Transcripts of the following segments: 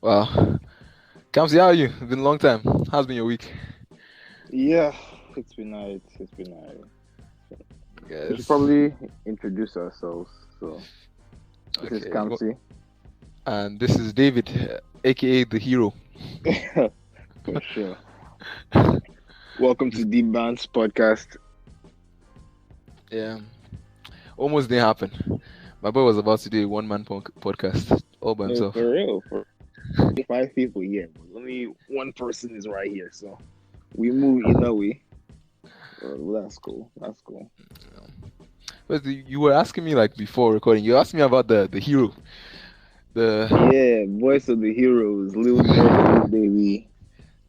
Wow. Kamsi, how are you? It's been a long time. How's been your week? Yeah, it's been nice. It's been nice. We should Yes. probably introduce ourselves. So this is Okay. Kamsi. And this is David, aka the hero. For sure. Welcome to This, the Bants podcast. yeah. Almost didn't happen. My boy was about to do a one-man podcast all by No, himself. for real. For five people here, but only one person is right here. So we move either way. Well, that's cool. That's cool. But you were asking me like before recording. You asked me about the hero, the Yeah, Voice of the Heroes, Lil Durk, Lil Baby,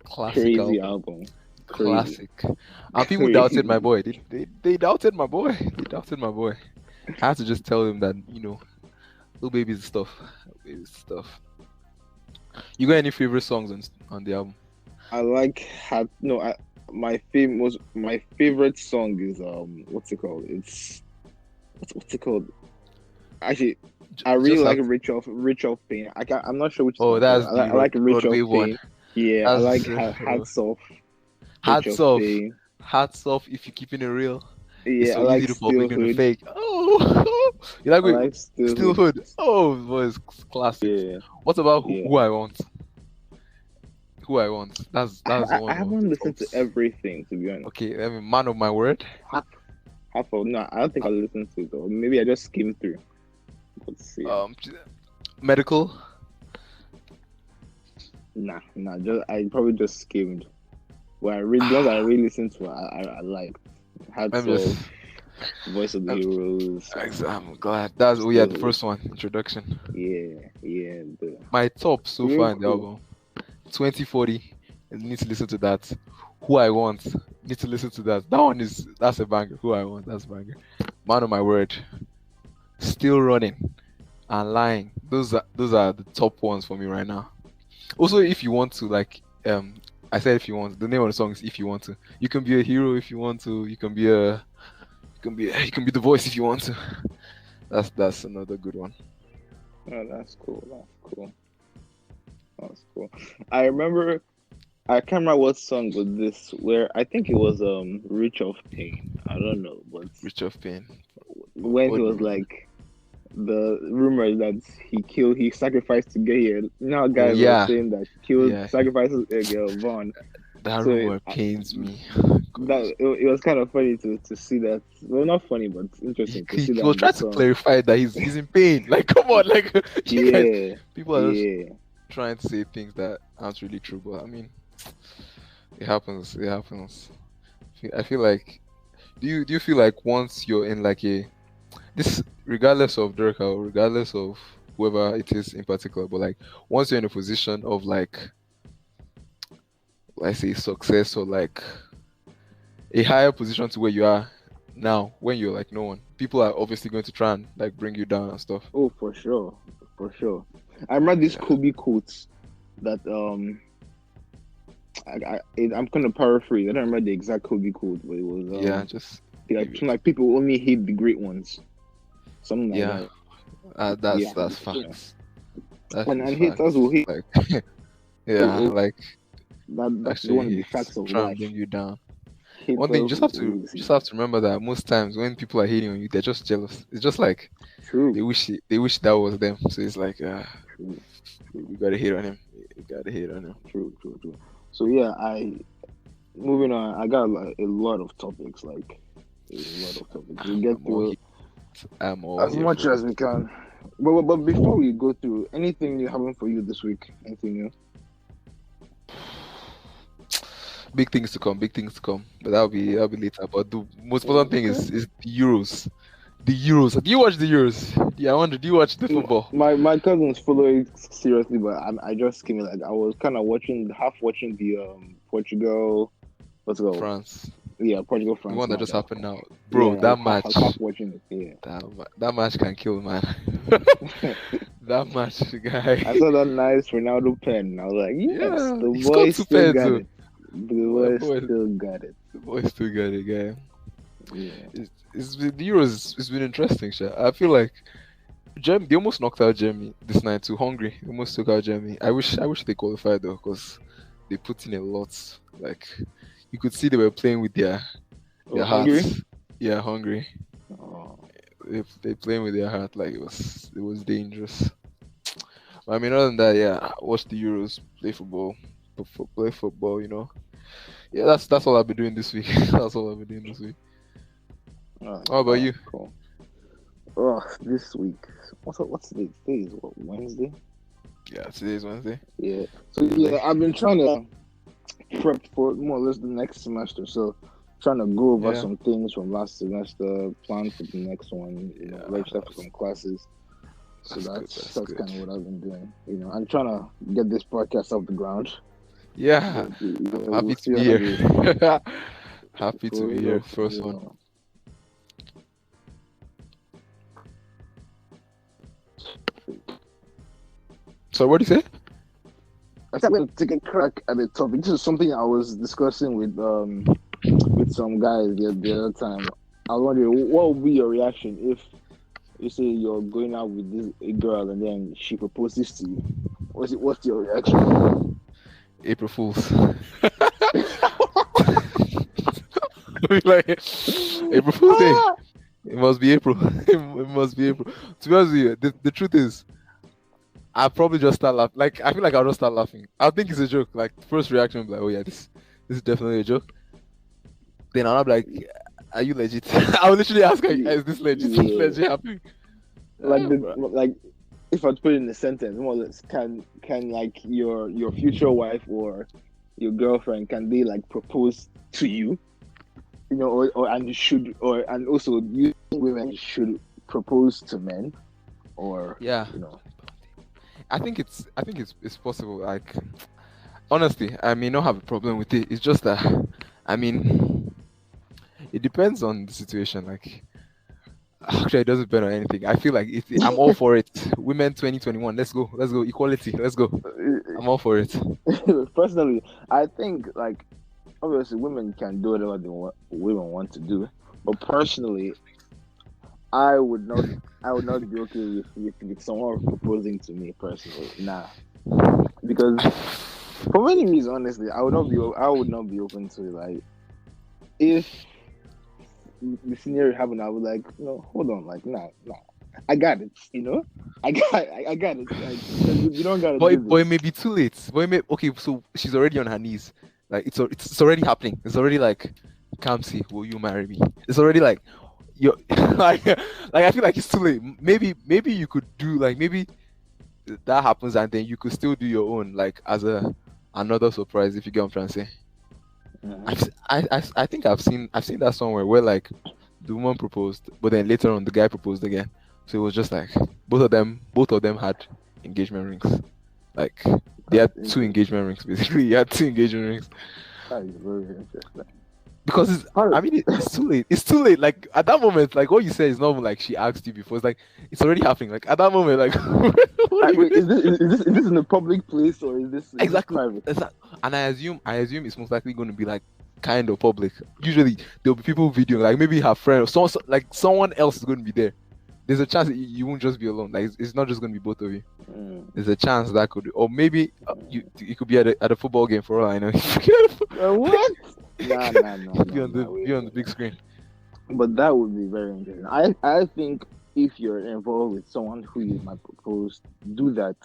classic crazy album. album, crazy, Classic. And people doubted my crazy. boy. They doubted my boy. They doubted my boy. I had to just tell him that, little baby's stuff. Lil baby's stuff. You got any favorite songs on the album? I like had no. My favorite song is what's it called? It's what's it called? Actually, I really Just like have to. Rich of Pain. I'm not sure which is Oh, my favorite. that's the I like Rich of Broadway one. Pain. Yeah, I That's like Hats Off, Rich hats of off. Pain. Hats off if you're keeping it real. It's Yeah, I so easy like to fall victim to Steelhood. fake. Oh, you like I wait, like Still Steelhood. Hood. Oh, boys, classics. Yeah, What about who yeah. I want? Who I want? That's I one of the haven't listened to tops. everything to be honest. Okay, I mean, man of my word. Half half of no, I don't think I listened to it though. Maybe I just skimmed through. Let's see. Um, medical. Nah. Just I probably just skimmed. Well, I read the ones I really listened to. I liked. Let Hats me Off, just. Voice of the Heroes, I'm glad. That's yeah, the Stillhood. first one, introduction. Yeah. My top so Real far in the cool. album, 2040. You need to listen to that. Who I want, need to listen to that. That's a banger. Who I want, that's a banger. Man of my word, still running and lying. Those are the top ones for me right now. Also, if you want to I said if you want. The name of the song is if you want to. You can be a hero if you want to. You can be the voice if you want to. That's another good one. Oh, that's cool. That's cool. I remember. I can't remember what song was this. Where I think it was Rich of Pain. I don't know, but Rich of Pain. when he What? was like the rumor that he sacrificed to get here. Now Oh guys were yeah, saying that he killed yeah. sacrifices a girl Vaughn. That So rumor pains me. Goodness. it was kind of funny to see that. Well, not funny, but interesting to see He that was in the trying to song. clarify that he's in pain. Like, come on, like you guys, Yeah, people are just yeah. trying to say things that aren't really true. But I mean, it happens. It happens. I feel like. Do you feel like once you're in like a this, regardless of Dirk or regardless of whoever it is in particular, but like once you're in a position of like, let's say, success or like a higher position to where you are now, when you're like no one, people are obviously going to try and like bring you down and stuff. Oh, for sure. I remember this Yeah, Kobe quote that I'm gonna paraphrase. I don't remember the exact Kobe quote, but it was yeah, just like leave something it. like people only hate the great ones, something like Yeah, that. that's Yeah, that's yeah. facts. That And is haters will facts. hate. Like, yeah, Oh, like that's actually, one of the he's facts of trying to life. bring you down. One thing you Haters just will have to always you just hate. have to remember that most times when people are hating on you, they're just jealous. It's just like True, they wish that was them. So it's like, true, true, we gotta hate on him. We gotta hate on him. true. So yeah, I moving on. I got like, a lot of topics, like a lot of topics. We'll get I'm all through here. I'm all as here much for as it. we can. But before we go through, anything new happening for you this week? Anything new? Big things to come. Big things to come. But that'll be later. But the most important thing Okay. is the Euros. The Euros. Do you watch the Euros? Yeah, I wonder. Do you watch the football? My cousins follow it seriously, but I just came like I was kind of watching half watching the Portugal, what's it called? France. Yeah, Portugal The France one that match. just happened now, Yeah, bro. That I match. was half watching it. That match can kill, man. Yeah. That match, guy. I saw that nice Ronaldo pen. I was like, yes, Yeah, the he scored boy two still pens. got So it. The boy, boy boy, still got it. the boy still got it, guy. Yeah. It's been the Euros. It's been interesting, sha. I feel like They almost knocked out Germany this night too. Hungary they almost took out Germany. I wish they qualified though, because they put in a lot. Like you could see they were playing with Oh, their Hungary. hearts. Yeah, Hungary. Oh, They playing with their heart, like it was dangerous. I mean, other than that, yeah, watch the Euros, play football, play football. Yeah, that's all I've been doing this week. That's all I've been doing this week. How about all right, you? cool. Oh, this week. What's the date? Today is what, Wednesday? Yeah, today's Wednesday. Yeah. So yeah, I've been trying to prep for more or less the next semester. So trying to go over Yeah, some things from last semester, plan for the next one, yeah, register for some classes. So that's good. that's That's that's good. kind of what I've been doing. I'm trying to get this podcast off the ground. Yeah, But I'm happy we'll to see be how that goes. here. Happy to For be real, here. for First one. real. So what do you say? I think I'm gonna take a crack at the topic. This is something I was discussing with some guys the other time. I was wondering what would be your reaction if you say you're going out with this a girl and then she proposes to you. What's your reaction? April Fools. Like April Fool's Day. Ah! It must be April. It must be April. To be honest with you, the truth is, I'll probably just start laughing. Like I feel like I'll just start laughing. I think it's a joke. Like first reaction will be like, oh yeah, this is definitely a joke. Then I'll be like, are you legit? I will literally ask her, is this legit? Yeah, Legit happening? like the Bro. like if I put it in a sentence, more or less, can like your future wife or your girlfriend, can they like propose to you? Or and you should, or and also you think women should propose to men, or Yeah, you know. I think it's possible. Like honestly, I may not have a problem with it. It's just that, I mean, it depends on the situation. Like actually, it doesn't depend on anything. I feel like I'm all for it. Women 2021, let's go, equality, let's go. I'm all for it. Personally, I think like obviously women can do whatever women want to do, but personally, I would not I would not be okay with someone proposing to me personally. Nah, because for many reasons, honestly, I would not be open to it. Like if the scenario happened, I would like, no, hold on, like, nah, I got it, I got it. Like, you don't gotta But do it may this. be too late. Okay, so she's already on her knees. Like it's already happening. It's already like, Kamsi, will you marry me? It's already like you're like I feel like it's too late. Maybe you could do like maybe that happens and then you could still do your own like as another surprise if you get what I'm trying to say. Mhm. I think I've seen that somewhere where like the woman proposed, but then later on the guy proposed again. So it was just like both of them had engagement rings. Like they had That's two interesting. engagement rings basically. He had two engagement rings That is very interesting. because Part I mean it's too late. It's too late. Like at that moment, like what you said is not even like she asked you before. It's like it's already happening. Like at that moment, like what are you? wait, is this in a public place or is this Exactly. private? And I assume it's most likely going to be like kind of public. Usually there'll be people videoing, like maybe her friend or like someone else is going to be there. There's a chance that you won't just be alone. Like it's not just going to be both of you. Mm. There's a chance that could, or maybe you could be at a football game for all I know. What? Nah, nah, nah, Be nah, on the nah. be Wait, on the wait, big wait. screen. But that would be very interesting. I think if you're involved with someone who you might propose, do that.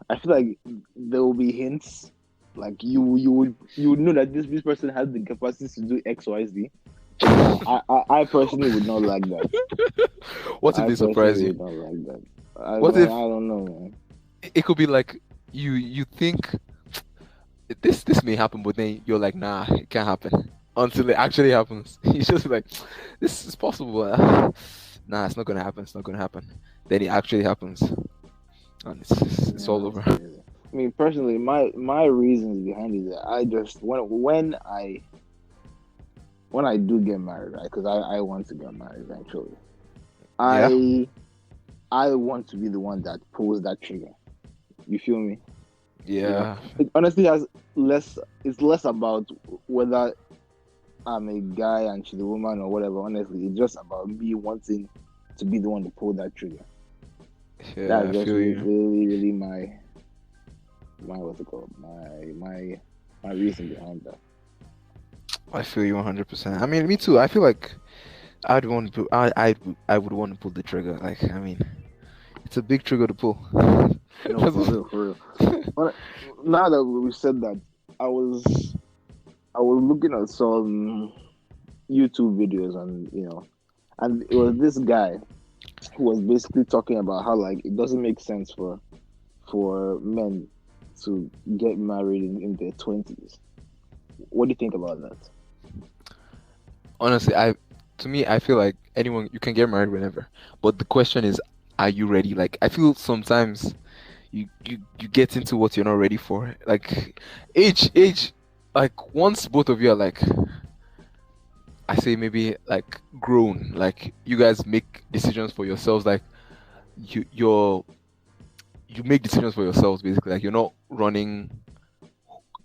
I feel like there will be hints. Like you would know that this person has the capacity to do X, Y, Z. But nah, I personally would not like that. What if I they personally surprise you? would not like that. What if I don't know, man. it could be like you think this may happen, but then you're like, nah, it can't happen until it actually happens. You just like, this is possible. Nah, it's not gonna happen. It's not gonna happen. Then it actually happens, and it's Yeah, all that's over. crazy. I mean, personally, my reasons behind it, I just when I do get married, right? Because I want to get married eventually. Yeah, I I want to be the one that pulls that trigger. You feel me? yeah, It honestly has less. It's less about whether I'm a guy and she's a woman or whatever. Honestly, it's just about me wanting to be the one to pull that trigger. Yeah, That's I just feel you. really, really my what's it called? My reason behind that. I feel you 100%. I mean, me too. I feel like I'd want to. I would want to pull the trigger. Like, I mean, it's a big trigger to pull. No, for real, for real. But now that we said that, I was I was looking at some YouTube videos, and and it was this guy who was basically talking about how like it doesn't make sense for men to get married in their 20s. What do you think about that? Honestly, to me, I feel like anyone you can get married whenever, but the question is, are you ready? Like, I feel sometimes you get into what you're not ready for. Like, age, like once both of you are like, I say maybe like grown, like you guys make decisions for yourselves. Like you're you make decisions for yourselves basically. Like you're not running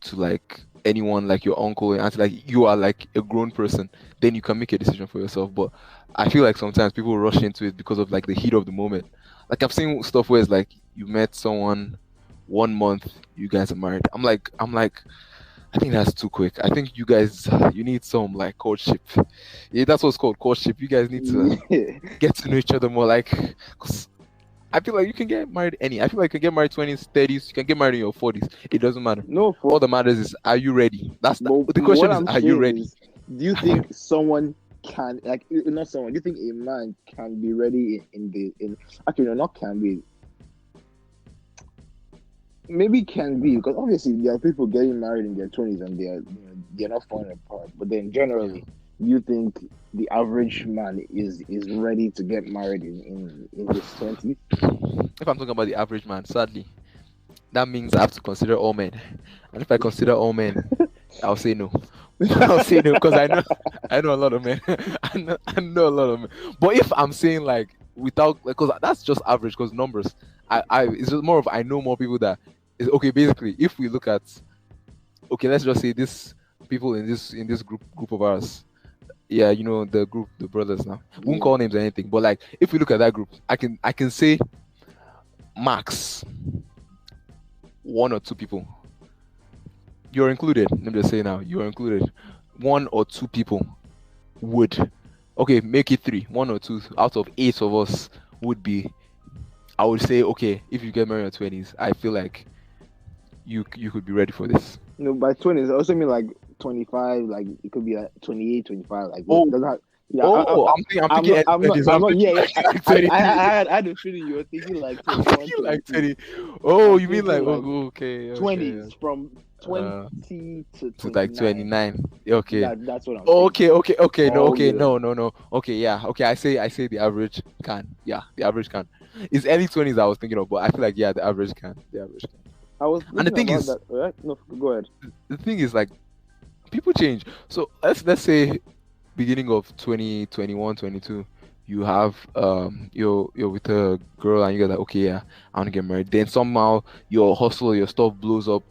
to like anyone like your uncle and auntie, like you are like a grown person, then you can make a decision for yourself. But I feel like sometimes people rush into it because of like the heat of the moment. Like I've seen stuff where it's like you met someone 1 month, you guys are married. I'm like I think that's too quick. I think you guys you need some like courtship. Yeah, that's what's called courtship. You guys need to get to know each other more. Like, 'cause I feel like you can get married any. I feel like you can get married 20s, 30s. You can get married in your 40s. It doesn't matter. No, All for that matters is, are you ready? The what question is, I'm are you saying ready? is, do you think someone can like not someone? Do you think a man can be ready in actually no, not can be, maybe can be, because obviously there are people getting married in their 20s and they're not falling apart. But then Yeah. generally, you think the average man is ready to get married in his 20s? If I'm talking about the average man, sadly, that means I have to consider all men. And if I consider all men, I'll say no. I'll say no because I know a lot of men. I know a lot of men. But if I'm saying like without like, because that's just average because numbers. I it's just more of I know more people that is okay. Basically, if we look at okay, let's just say this people in this group of ours. Yeah, you know the group, the brothers now. Won't Yeah. call names or anything, but like if we look at that group, I can say max one or two people. You're included. Let me just say now, you're included. One or two people would okay, make it three. One or two out of eight of us would be I would say, okay, if you get married in your 20s, I feel like you could be ready for this. By 20s, I also mean like 25, like it could be like 28, 25. Like Oh, doesn't have, yeah, oh, I'm I'm thinking not, early 20s. I'm yeah, thinking yeah. like, like 20. I had a feeling you were thinking like I'm 21, thinking like 22. 20. Oh, I'm you mean thinking like like oh, okay, okay. 20s, from Uh, 20 to to like 29. 29. Okay. That's what I'm Oh, saying. okay, no, Oh okay, yeah. no. Okay, yeah, okay. I say the average can. Yeah, the average can. It's early 20s I was thinking of, but I feel like yeah, the average can. I was And thinking about that. Right? No, go ahead. the thing is like people change. So let's say beginning of 2021, 22, you have you're with a girl and you're like okay yeah I want to get married. Then somehow your hustle, your stuff blows up,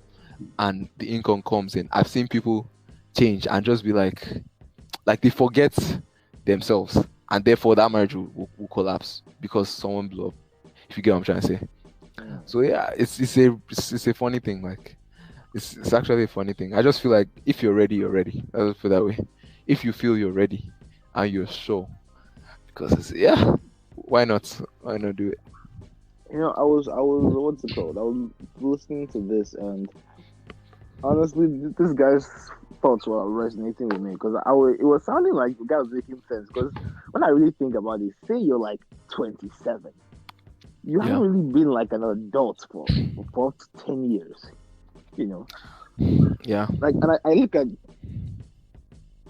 and the income comes in. I've seen people change and just be like they forget themselves, and therefore that marriage will collapse because someone blew up. If you get what I'm trying to say. Mm. So yeah, it's a funny thing. Like it's actually a funny thing. I just feel like if you're ready, you're ready. I'll put it that way. If you feel you're ready and you're sure, because yeah, why not? Why not do it? I was what's it called? I was listening to this, and honestly, this guy's thoughts were resonating with me because it was sounding like the guy was making sense. Because when I really think about it, say you're like 27, you haven't Yeah, really been like an adult for up to 10 years, you know. yeah. Like, and I look at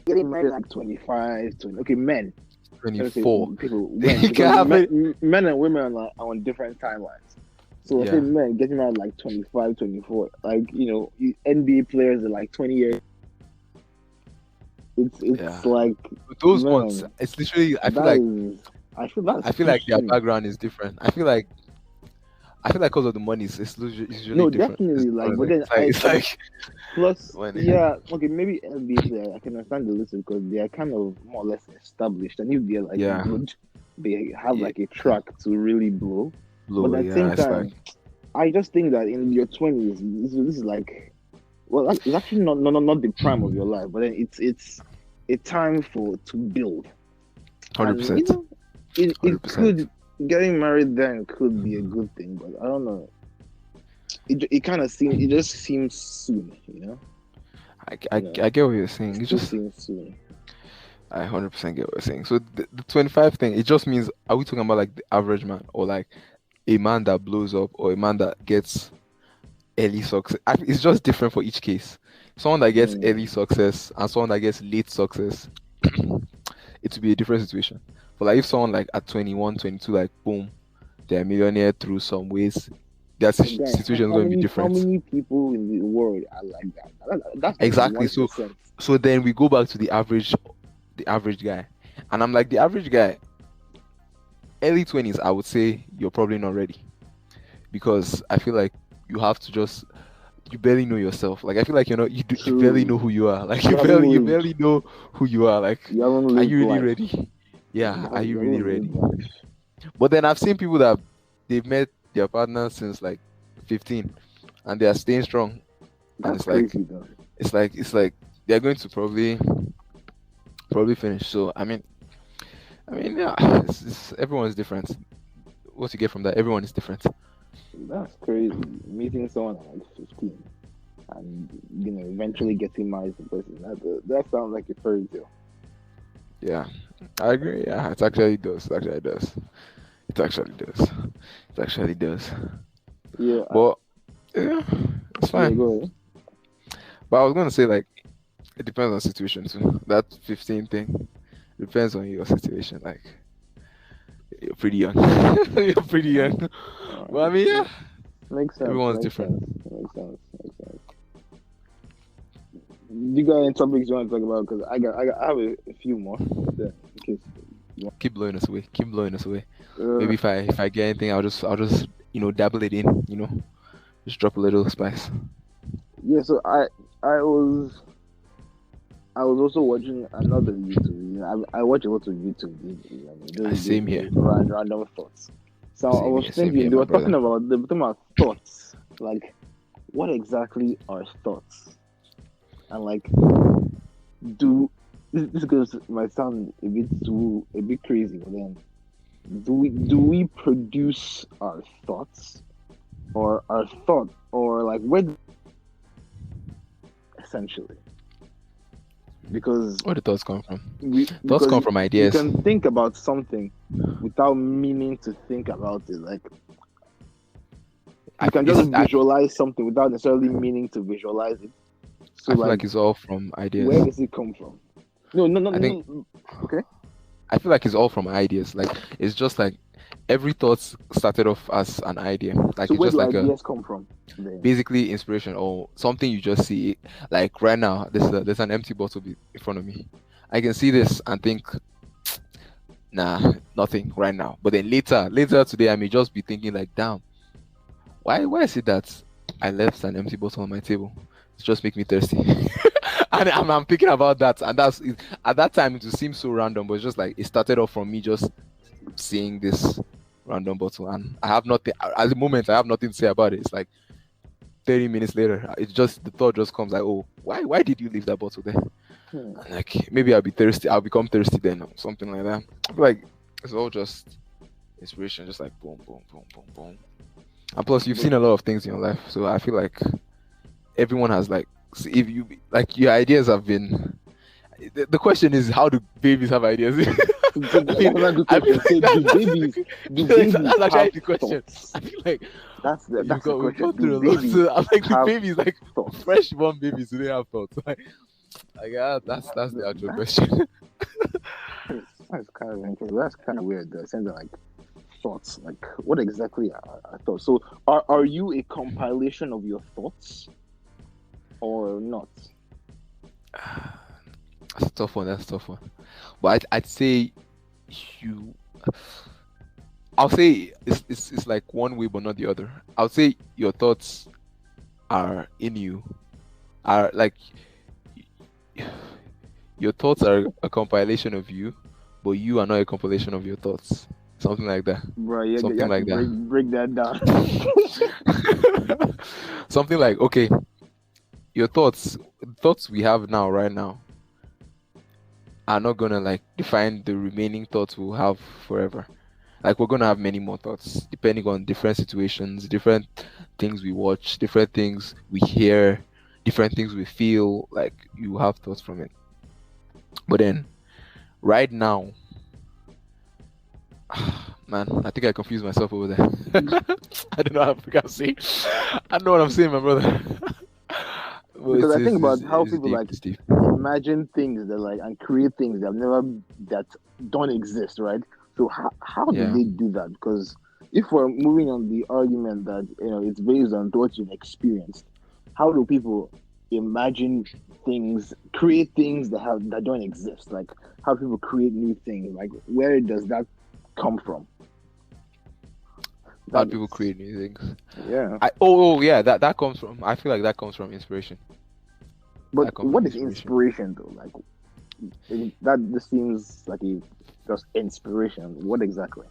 getting married like 25, 20. Okay, men. Let me say 24. people when You can because have it. men and women are on different timelines. So I say Yeah, men getting married like 25, 24. Like NBA players are like 20 years. It's yeah. like, But those ones, man, it's literally. that is, I feel I that's feel too like their soon. background is different. I feel like because of the money, it's usually No, different. It's definitely, like, not but like then it's like plus, money. yeah, okay, maybe NBA player I can understand the list because they are kind of more or less established, and if they're like Yeah, good, they have yeah, like a track to really blow. But blow. at the Yeah, same it's like time, I just think that in your 20s, this is like, well, it's actually not the prime of your life, but then it's a time for to build. hundred And percent, it 100%. could, getting married then could be a good thing, but I don't know. It kind of seems, it just seems soon, I get what you're saying. it It's still just seems soon. I 100% get what you're saying. So the 25 thing, it just means, are we talking about like the average man, or like a man that blows up, or a man that gets early success? It's just different for each case. Someone that gets Mm, early success and someone that gets late success, it will be a different situation. But like if someone like at 21, 22, like boom, they're a millionaire through some ways, their guy, situation is going to be how different. many people in the world are like that? That's like Exactly. one So percent. so then we go back to the average guy. And I'm like, the average guy, early 20s, I would say you're probably not ready, because I feel like you have to just, you barely know yourself. Like I feel like you barely know True. who you are. Like You haven't you lived. barely know who you are. Like, You haven't are lived you really life. ready? Yeah, are you You really haven't ready? lived life. But then I've seen people that they've met their partner since like 15, and they are staying strong. And That's crazy though. it's like they're going to probably finish. So I mean, yeah, everyone's different. What you get from that, everyone is different. That's crazy. Meeting someone at like 15 and eventually getting married to the person. That sounds like a fairy tale. Yeah, I agree. Yeah, it actually does. It actually does. It actually does. It actually does. Yeah, But yeah, it's yeah, fine. go ahead. But I was gonna say, like, it depends on situation too. That 15 thing depends on your situation. Like, you're pretty young. You're pretty young. But I mean, Yeah. yeah, Makes sense, everyone's makes different. sense, makes sense, makes sense. You got any topics you want to talk about? Because I have a few more, but then in case you want. Keep blowing us away. Keep blowing us away. Uh, Maybe if I get anything, I'll just dabble it in. Just drop a little spice. yeah, so I was I was also watching another YouTube. I watch a lot of YouTube videos. I mean, Same here. random thoughts. So I Same was here. Same thinking here, they my were brother. talking about thoughts. Like, what exactly are thoughts? And like, do this goes might sound a bit crazy, but then do we produce our thoughts, or our thought, or like where essentially? Because Where do thoughts come from? we Thoughts because come from you ideas. can think about something without meaning to think about it. Like, you can just I visualize something without necessarily meaning to visualize it. So feel like, like it's all from ideas. where does it come from? No, no, no, I think no. Okay. I feel like it's all from ideas. Like, it's just like every thought started off as an idea. Like, So it's where just do like a ideas come from then? basically inspiration or something you just see. Like right now, there's an empty bottle in front of me. I can see this and think, nah, nothing right now. But then later today, I may just be thinking like, damn, why is it that I left an empty bottle on my table? It just make me thirsty. And I'm thinking about that, and at that time it would seem so random, but it's just like it started off from me just seeing this random bottle, and I have nothing at the moment. I have nothing to say about it. It's like 30 minutes later, it's just the thought just comes like, oh, why did you leave that bottle there? Hmm. And like maybe I'll be thirsty. I'll become thirsty then, or something like that. I feel like it's all just inspiration, just like boom, boom, boom, boom, boom. And plus, you've But seen a lot of things in your life, so I feel like everyone has like, if you like, your ideas have been. The question is, how do babies have ideas? I that's mean, another good I feel question. like So do babies that's actually have the question. thoughts? I feel like That's the we've question. gone Do through a lot. babies So I'm like, the have babies, like thoughts? fresh born babies, do they have thoughts? Like yeah, that's the actual That's question. that's kind of interesting. That's kind of weird. The sense of like thoughts. Like, what exactly are thoughts? So are you a compilation of your thoughts or not? That's a tough one. That's a tough one. But I'd say you. I'll say it's like one way, but not the other. I'll say your thoughts are in you. Are like your thoughts are a compilation of you, but you are not a compilation of your thoughts. something like that. Bro, you Something have to like that. break that down. Something like, okay, your thoughts we have now, right now, are not gonna like define the remaining thoughts we'll have forever. Like we're gonna have many more thoughts depending on different situations, different things we watch, different things we hear, different things we feel. Like you have thoughts from it. But then right now, man, I think I confused myself over there. I don't know how to say. I know what I'm saying, my brother. Well, Because I think about how it's people deep. like It's deep. imagine things that like and create things that don't exist, right? So how do Yeah. they do that? Because if we're moving on the argument that it's based on what you've experienced, how do people imagine things, create things that don't exist? Like how people create new things? Like where does that come from? How That do people is, create new things? yeah. Yeah, that comes from. I feel like that comes from inspiration. But That comes what from is inspiration. inspiration though? Like that just seems like a just inspiration. What exactly?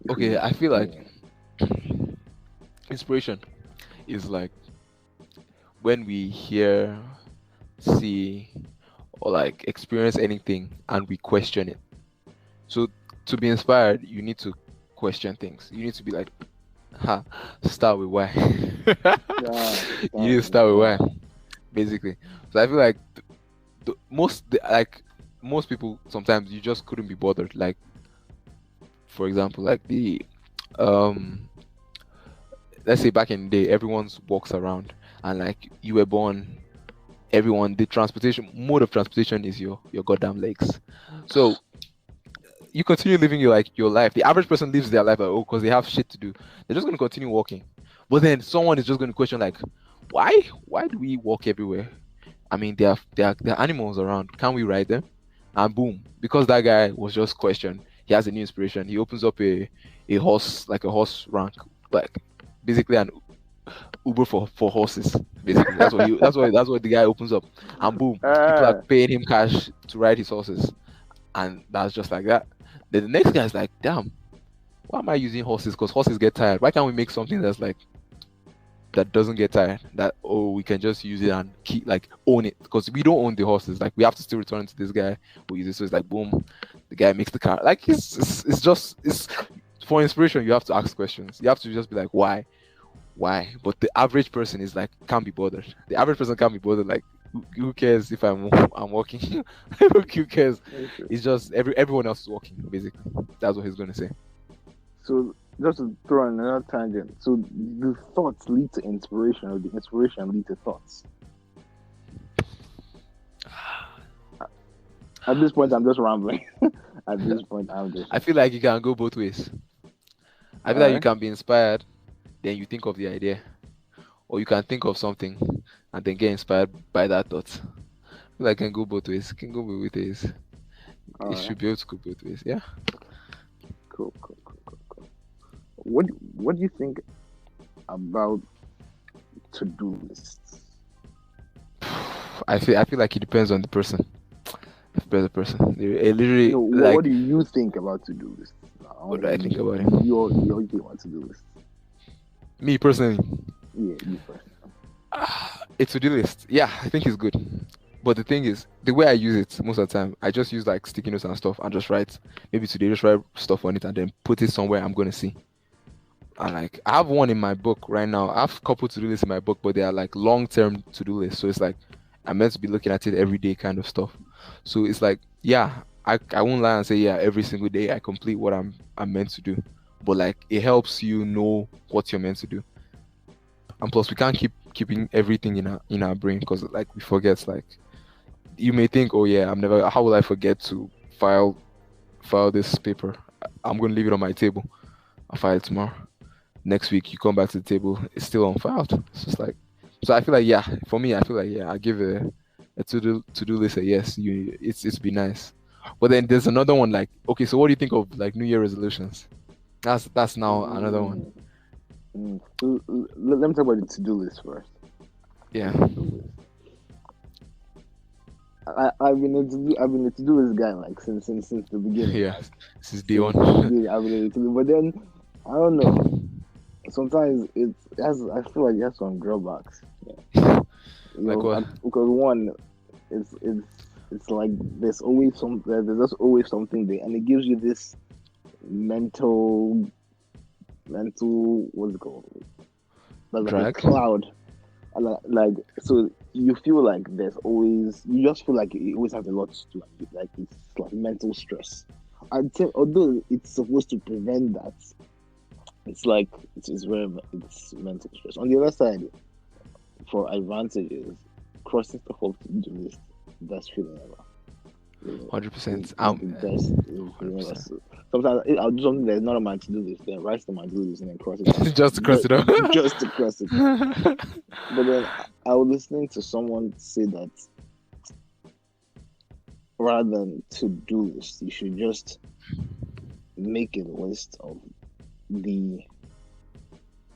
If you Okay, would I feel like explain. inspiration is like when we hear, see, or like experience anything and we question it. So to be inspired, you need to question things. You need to be like, ha, start with why. Yeah, You need to start start with yeah. why, basically. So I feel like like most people sometimes you just couldn't be bothered. Like for example, like the um let's say back in the day, everyone's walks around and like you were born, everyone the transportation mode of transportation is your goddamn legs. So you continue living your life. The average person lives their life like, oh, because they have shit to do. They're just gonna continue walking. But then someone is just gonna question like, why? Why do we walk everywhere? I mean, there are animals around. Can we ride them? And boom, because that guy was just questioned. He has a new inspiration. He opens up a horse like a horse rank, like basically an Uber for horses. Basically, that's what the guy opens up, and boom, people are uh, paying him cash to ride his horses, and that's just like that. Then the next guy is like, damn, why am I using horses? Because horses get tired. Why can't we make something that's like that doesn't get tired? That oh, we can just use it and keep like own it because we don't own the horses. Like we have to still return it to this guy who uses. So it's like boom, the guy makes the car. Like it's just it's for inspiration. You have to ask questions. You have to just be like why? But the average person is like can't be bothered. The average person can't be bothered. Like who cares if I'm walking? Who cares? It's interesting. just everyone else is walking. Basically, that's what he's gonna say. So just to throw in another tangent. So the thoughts lead to inspiration, or the inspiration lead to thoughts. At this point, I'm just rambling. At this point, I'm just. I feel like you can go both ways. I All feel like you right. can be inspired, then you think of the idea, or you can think of something and then get inspired by that thought. I feel like it can go both ways. It can go both ways. All It right. should be able to go both ways. Yeah. Cool. Cool. Cool. Cool. Cool. What do you think about to-do lists? I feel like it depends on the person. It depends on the person. It literally No, what like do you think about to-do lists? I what want do to I hear think about it? your think about to-do lists. Me personally, Yeah, you first. a to-do list. Yeah, I think it's good. But the thing is, the way I use it most of the time, I just use like sticky notes and stuff and just write. Maybe today just write stuff on it and then put it somewhere I'm gonna see. And like I have one in my book right now. I have a couple to-do lists in my book, but they are like long-term to-do lists. So it's like I'm meant to be looking at it every day kind of stuff. So it's like, yeah, I won't lie and say yeah, every single day I complete what I'm meant to do. But like it helps you know what you're meant to do. And plus we can't keeping everything in our brain because like we forget like you may think, oh yeah, I'm never how will I forget to file this paper? I'm gonna leave it on my table. I'll file it tomorrow. Next week you come back to the table, it's still unfiled. It's just like so I feel like yeah, for me I feel like yeah, I give a to do list a yes. It's be nice. But then there's another one like okay, so what do you think of like New Year resolutions? That's now another one. Mm, Let me talk about the to-do list first. The Yeah. to-do list. I've been a to do this guy like since the beginning. Yeah, Like this is day since the one. beginning, I've been a to do. But then I don't know. Sometimes it has. I feel like it has some drawbacks. Yeah. You Like know, what? because one, it's like there's just always something there, and it gives you this mental what's it called? There's like a Drag? cloud, and so you feel like you just feel like you always have a lot to do, like it's like mental stress. I'd say although it's supposed to prevent that, it's like it's mental stress. On the other side, for advantages, crossing stuff off to do list, best feeling ever. You know, it's, 100%. it's the best feeling ever. 100%. So sometimes I'll do something that's not on my to do list, then write it on my to do list and then cross it off. Just to cross it off. Just to cross it off. But then I was listening to someone say that rather than to do list, you should just make a list of the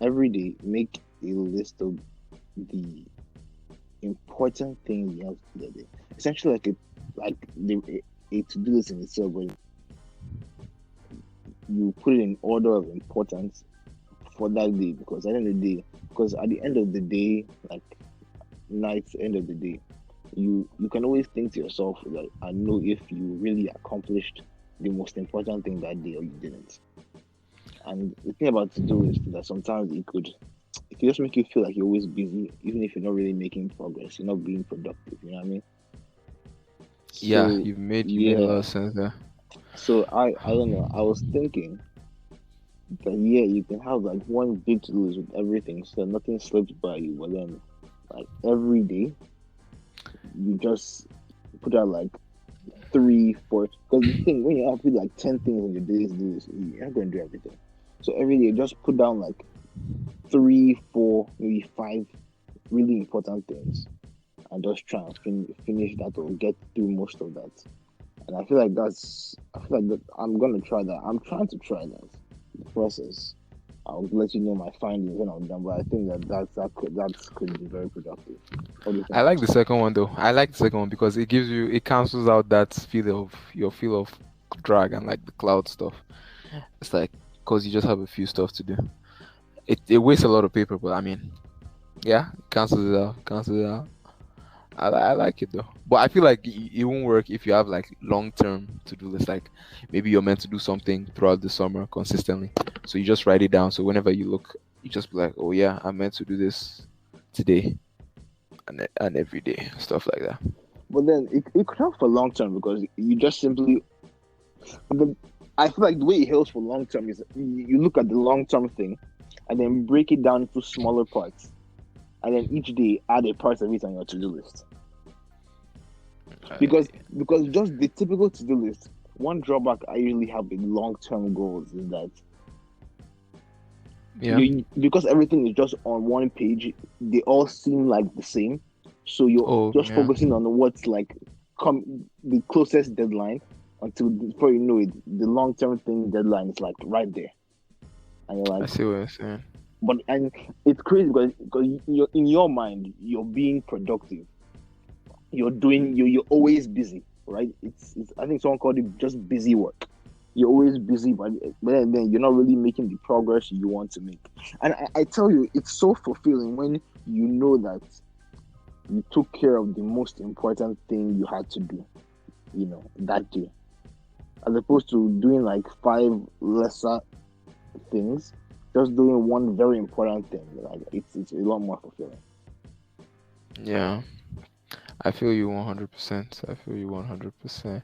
every day. Make a list of the important things you have to do that day. Essentially, a to do list in itself, but you put it in order of importance for that day. Because at the end of the day, like night, end of the day, you can always think to yourself like, I know if you really accomplished the most important thing that day or you didn't. And the thing about to do is that sometimes it could just make you feel like you're always busy, even if you're not really making progress, you're not being productive. You know what I mean? Yeah, So you made a lot yeah, of sense there. so I don't know. I was thinking that yeah, you can have like one big to list with everything, so nothing slips by you. But then, like every day, you just put out like three, four. Because the thing when you have put like 10 things on your daily to do list, you're not going to do everything. So every day, just put down like three, four, maybe five really important things, and just try and finish that or get through most of that. And I feel like that I'm gonna try that. I'm trying to try that process. I'll let you know my findings when I'm done. But I think that could be very productive. What do you I think? like the second one though. I like the second one because it cancels out that feel of drag and like the cloud stuff. It's like because you just have a few stuff to do. It wastes a lot of paper, but I mean, yeah, it cancels it out. Cancels it out. I like it though, but I feel like it won't work if you have like long term to do list. Like maybe you're meant to do something throughout the summer consistently, so you just write it down. So whenever you look, you just be like, oh yeah, I'm meant to do this today and every day, stuff like that. But then it could help for long term because you just simply. The, I feel like the way it helps for long term is you look at the long term thing, and then break it down into smaller parts, and then each day add a part of it on your to do list. Uh, Because just the typical to do list, one drawback I usually have with long term goals is that yeah. because everything is just on one page, they all seem like the same. So you're Oh just yeah. focusing on what's like come the closest deadline until before you know it, the long term thing deadline is like right there, and you're I like, see what you're saying. and it's crazy because you're in your mind you're being productive, you're always busy, right? It's I think someone called it just busy work. You're always busy, but then you're not really making the progress you want to make. And I tell you, it's so fulfilling when you know that you took care of the most important thing you had to do, that day, as opposed to doing like five lesser things, just doing one very important thing. Like it's a lot more fulfilling. Yeah, I feel you 100%. I feel you 100%.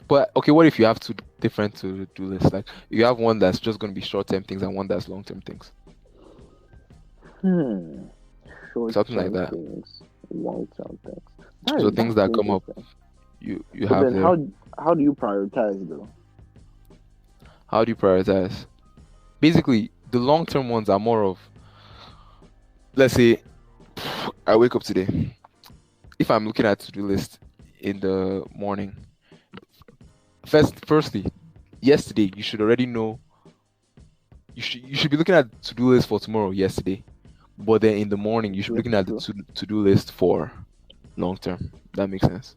But okay, what if you have two different to do lists? Like you have one that's just going to be short term things and one that's long term things, Hmm. Short something like term that. things, long term things. So things That's that come up, interesting. you But have then there. how do you prioritize though? How do you prioritize? Basically, the long term ones are more of, let's say, I wake up today. If I'm looking at to do list in the morning, firstly, yesterday you should already know. You should be looking at to do list for tomorrow yesterday, but then in the morning you should be True, looking at the true. to do list for long term. That makes sense.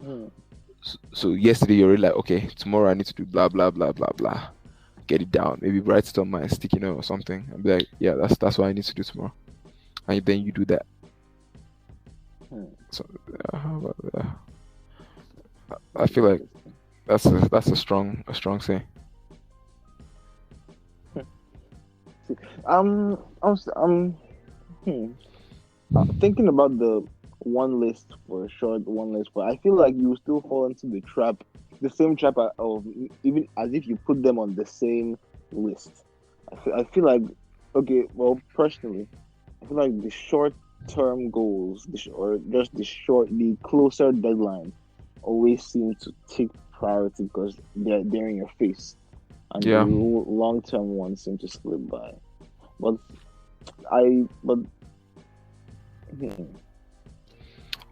Hmm. So yesterday you're really like, okay, tomorrow I need to do blah blah blah blah blah. Get it down. Maybe write it on my sticky note or something. And be like, yeah, that's what I need to do tomorrow. And then you do that. Hmm. So how about that? I That's feel like interesting. that's a strong say. See, hmm. Thinking about the one list for a short one list, but I feel like you still fall into the trap, the same trap of even as if you put them on the same list. I feel like, okay, well, personally, I feel like the short term goals, or just the closer deadline, always seem to take priority because they're in your face, and the Yeah, long term ones seem to slip by. But but hmm,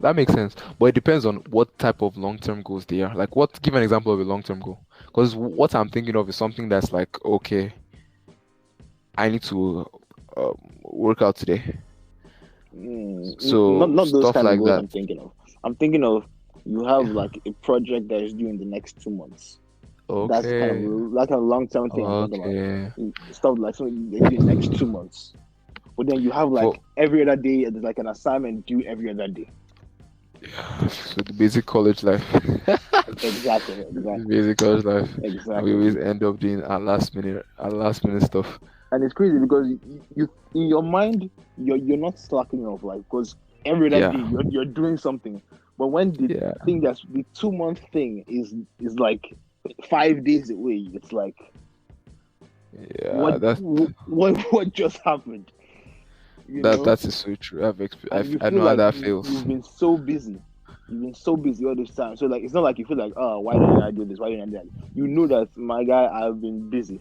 that makes sense. But it depends on what type of long term goals they are. Like, what? Give an example of a long term goal. Because what I'm thinking of is something that's like, okay, I need to work out today. not So those stuff kind of like goals that. I'm thinking of. I'm thinking of you have Yeah. like a project that is due in the next 2 months. That's the kind of Okay. long term thing I'm talking about. Okay. Stuff like something they do in the next 2 months. But then you have For like every other day, there's like an assignment due every other day. so the basic college life. Exactly, The exactly, basic college life. And we exactly. always end up doing our last minute stuff. And it's crazy because you in your mind you're not slacking off, like, because every other day Yeah. you're doing something. But when the Yeah. thing that's the 2 month thing is like 5 days away, it's like what Yeah. That's what just happened, you that know? that is so true. And you I feel know how like that feels. you've been so busy. You've been so busy all this time. So like it's not like you feel like, oh, why didn't I do this? Why didn't I do that? You know that, my guy, I've been busy.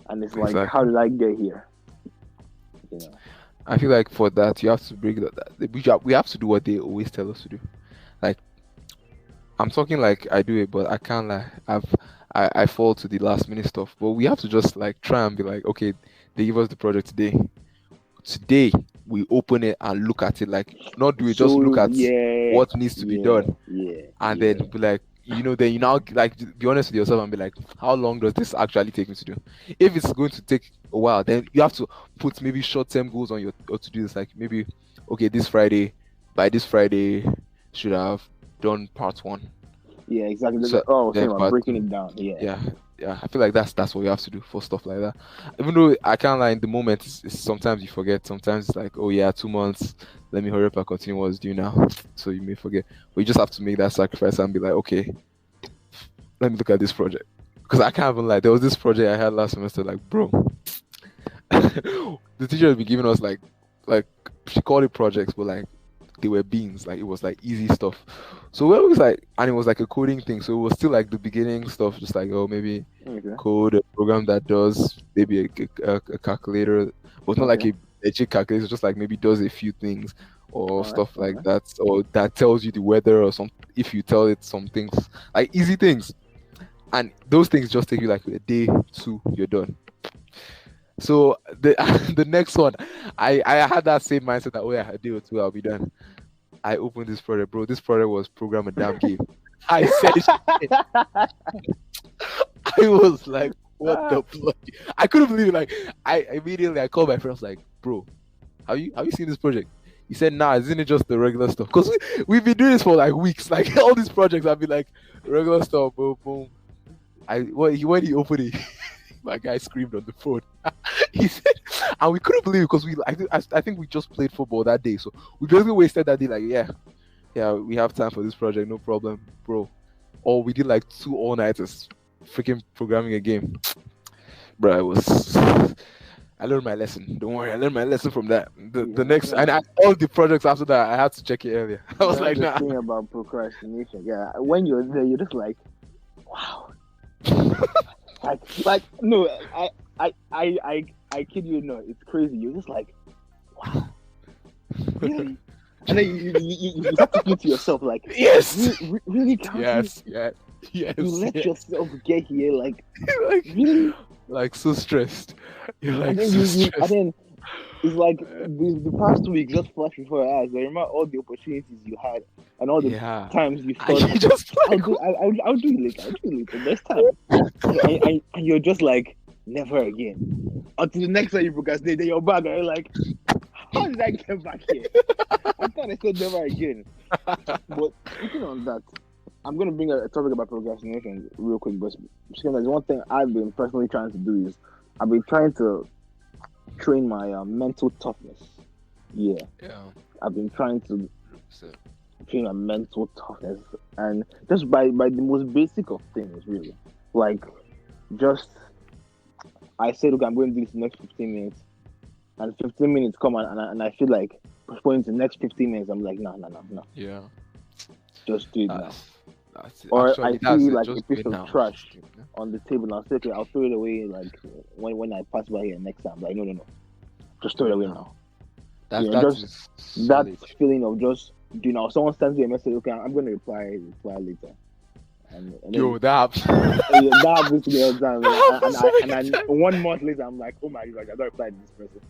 And it's like, how Exactly. did I get here? You know. I feel like for that you have to bring we have to do what they always tell us to do. Like I'm talking like I do it, but I can't like I fall to the last minute stuff. But we have to just like try and be like, okay, they give us the project today. Today we open it and look at it, like not do it, just look So at yeah, what needs to be yeah, done, yeah, and then yeah, be like, then you now like be honest with yourself and be like, how long does this actually take me to do? If it's going to take a while, then you have to put maybe short-term goals on your or to do this, like maybe okay, by this Friday should have done part one. yeah, exactly. So Oh, I was then saying about part breaking two. it down. Yeah, Yeah, yeah. I feel like that's what we have to do for stuff like that. Even though I can't lie, in the moment, sometimes you forget. Sometimes it's like, oh yeah, 2 months. Let me hurry up and continue what's due now. So you may forget, but you just have to make that sacrifice and be like, okay, let me look at this project. Because I can't even lie. There was this project I had last semester. Like, bro, the teacher had been giving us like she called it projects, but like they were beans. Like it was like easy stuff. So it was like, and it was like a coding thing. So it was still like the beginning stuff, just like, oh, maybe okay, code a program that does maybe a calculator, but it's not like okay, a legit calculator. It's just like maybe does a few things or all right, stuff all like right. that, or that tells you the weather or some. If you tell it some things, like easy things, and those things just take you like a day, two, you're done. So the the next one, I had that same mindset that, oh yeah, a day or two I'll be done. I opened this project, bro. This project was program a damn game. I said, shit. I was like, what Ah, the fuck? I couldn't believe it. Like, I immediately I called my friend. I was like, bro, have you seen this project? He said, nah, isn't it just the regular stuff? Because we've been doing this for like weeks. Like all these projects, I've been like regular stuff, boom, boom. When he opened it, my guy screamed on the phone. He said, and we couldn't believe it because I think we just played football that day, so we basically wasted that day. Like, yeah, we have time for this project, no problem, bro. Or we did like 2 all-nighters, freaking programming a game, bro. I learned my lesson. Don't worry, I learned my lesson from that. The yeah, next and yeah. all the projects after that, I had to check it earlier. I was That's like, the nah. thing about procrastination. Yeah, when you're there, you're just like, wow. Like no, I kid you not. It's crazy. You're just like, wow, really? And then you start thinking to yourself like, Yes, really, County? yes, yes, You yes, let yes. yourself get here, like, like, really? like so stressed. You're And like then so and stressed. then It's like the past 2 weeks just flashed before our eyes. I remember all the opportunities you had and all the Yeah. times you And thought you just I'll like, do I'll do it later. I'll do it later. Next time. And you're just like never again. Until the next time you procrastinate, then you're back and you're like, how did I get back here? I thought I said never again. But speaking on that, I'm gonna bring a topic about procrastination real quick. But speaking of that, one thing I've been personally trying to do is I've been trying to train my mental toughness. Yeah, yeah. I've been trying to So, train my mental toughness, and just by the most basic of things, really. Like, just I said, okay, I'm going to do this in the next 15 minutes, and 15 minutes come and I feel like postponing to the next 15 minutes. I'm like, no, no, no, no, yeah. just do it now. That's that's it. Or I Actually, that's see it. like a Just do piece it of now. Just trash do it now. on the table, and I'll say, okay, I'll throw it away. Like when I pass by here next time, like no, no, no, just throw Do it it away now. now. That that Just is that solid. feeling of just do now. Someone sends you a message, okay, I'm going to reply later, and then Yo, that that happens to me all the time. that happens so And many I times. 1 month later, I'm like, oh my god, I got to reply to this person.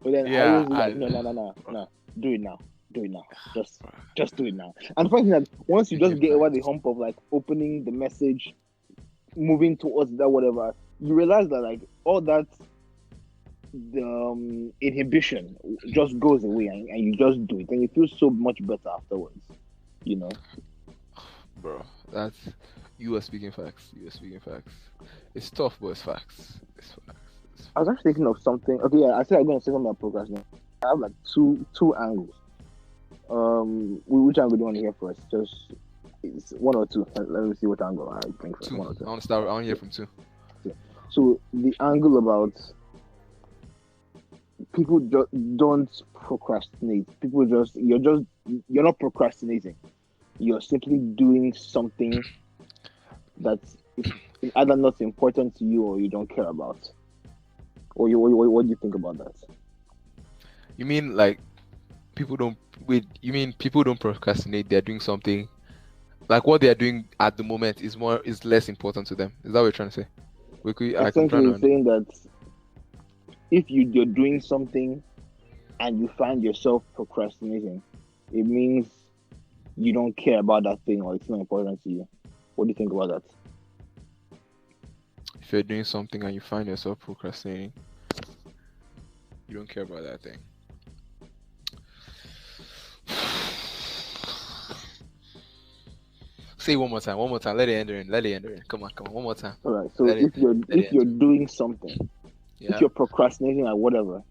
But then I Yeah, always be like, I no, no, no, no, no, do it now, do it now, just bro, just do it now. And the funny thing that once you thinking just get over facts. the hump of like opening the message, moving towards that whatever, you realize that like all that the inhibition just goes away and you just do it and you feel so much better afterwards. You know. Bro, that's you are speaking facts. You are speaking facts. It's tough, but it's facts. It's facts. It's I was facts. actually thinking of something. Okay, yeah, I said I'm going to say something about procrastination. I have like two angles. Which angle do you want to hear first? Just it's one or two. Let me see what angle I think first. Two. One or two. I want to start. I want to hear Okay. from two. So the angle about people don't procrastinate. People you're not procrastinating. You're simply doing something that's is either not important to you or you don't care about. Or what do you think about that? You mean like people don't wait? You mean people don't procrastinate? They're doing something like what they're doing at the moment is less important to them. Is that what you're trying to say? Like I'm trying Essentially, to it's saying that if you're doing something and you find yourself procrastinating, it means you don't care about that thing or it's not important to you. What do you think about that? if you're doing something and you find yourself procrastinating, you don't care about that thing. Say it one more time. One more time. Let it enter in. Let it enter in. Come on. Come on. One more time. All right. So Let it. Let it if you're enter. doing something, if Yeah. you're procrastinating at whatever,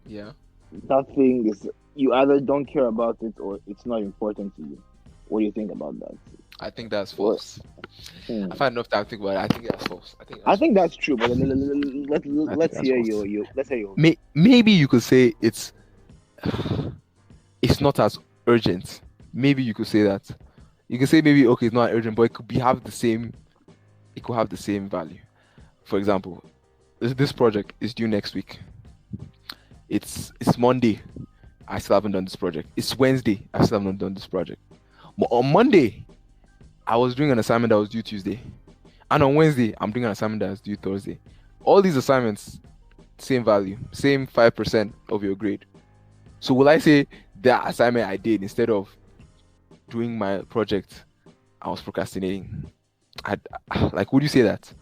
Yeah. that thing is you either don't care about it or it's not important to you. What do you think about that? I think that's What? false. Hmm. I've had enough time to think about it. I think that's false. I think I that's think false. that's true, but I think let's that's hear false. your let's hear your view. Maybe you could say it's not as urgent. Maybe you could say that. You could say maybe okay, it's not urgent, but it could be have the same. It could have the same value. For example, this project is due next week. It's Monday. I still haven't done this project. It's Wednesday. I still haven't done this project. But on Monday, I was doing an assignment that was due Tuesday. And on Wednesday, I'm doing an assignment that's due Thursday. All these assignments, same value, same 5% of your grade. So will I say that assignment I did instead of doing my project, I was procrastinating? I like, would you say that?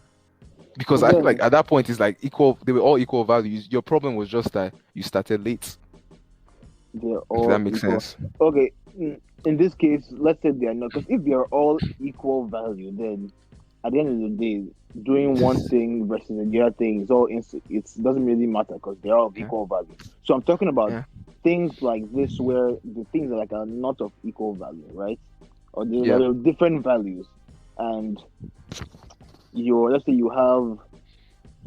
Because But I feel like then at that point it's like equal. They were all equal values. Your problem was just that you started late. they're If that all makes equal. sense. Okay, in this case, let's say they are not. Because if they are all equal value, then at the end of the day, doing one thing versus the other thing is all it doesn't really matter because they're all of Yeah, equal value. So I'm talking about yeah, things like this where the things are like are not of equal value, right? Or yeah, they're different values, and let's say you have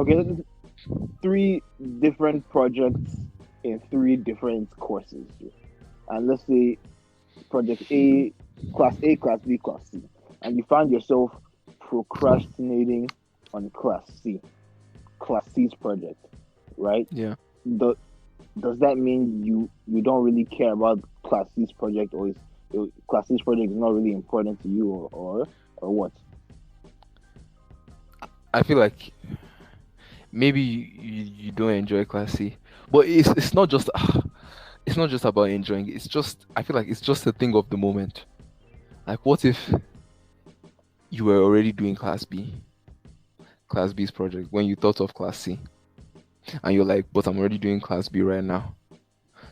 okay, three different projects in three different courses, and let's say project A, class B, class C, and you find yourself procrastinating on class C's project, right? yeah. Do, does that mean you don't really care about class C's project, or is class C's project is not really important to you, or what? I feel like maybe you don't enjoy class C, but it's not just it's not just about enjoying it. It's just I feel like it's just a thing of the moment. Like what if you were already doing class B's project when you thought of class C, and you're like, but I'm already doing class B right now.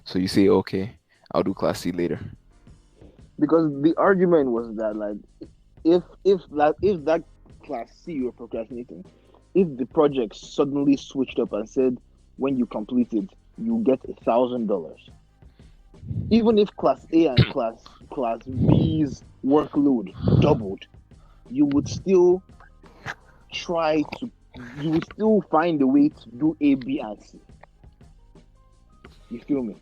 So you say, okay, I'll do class C later. Because the argument was that like if that class C you were procrastinating, if the project suddenly switched up and said when you complete it you get $1,000, even if class A and class B's workload doubled, you would still try to you would still find a way to do A, B, and C. You feel me?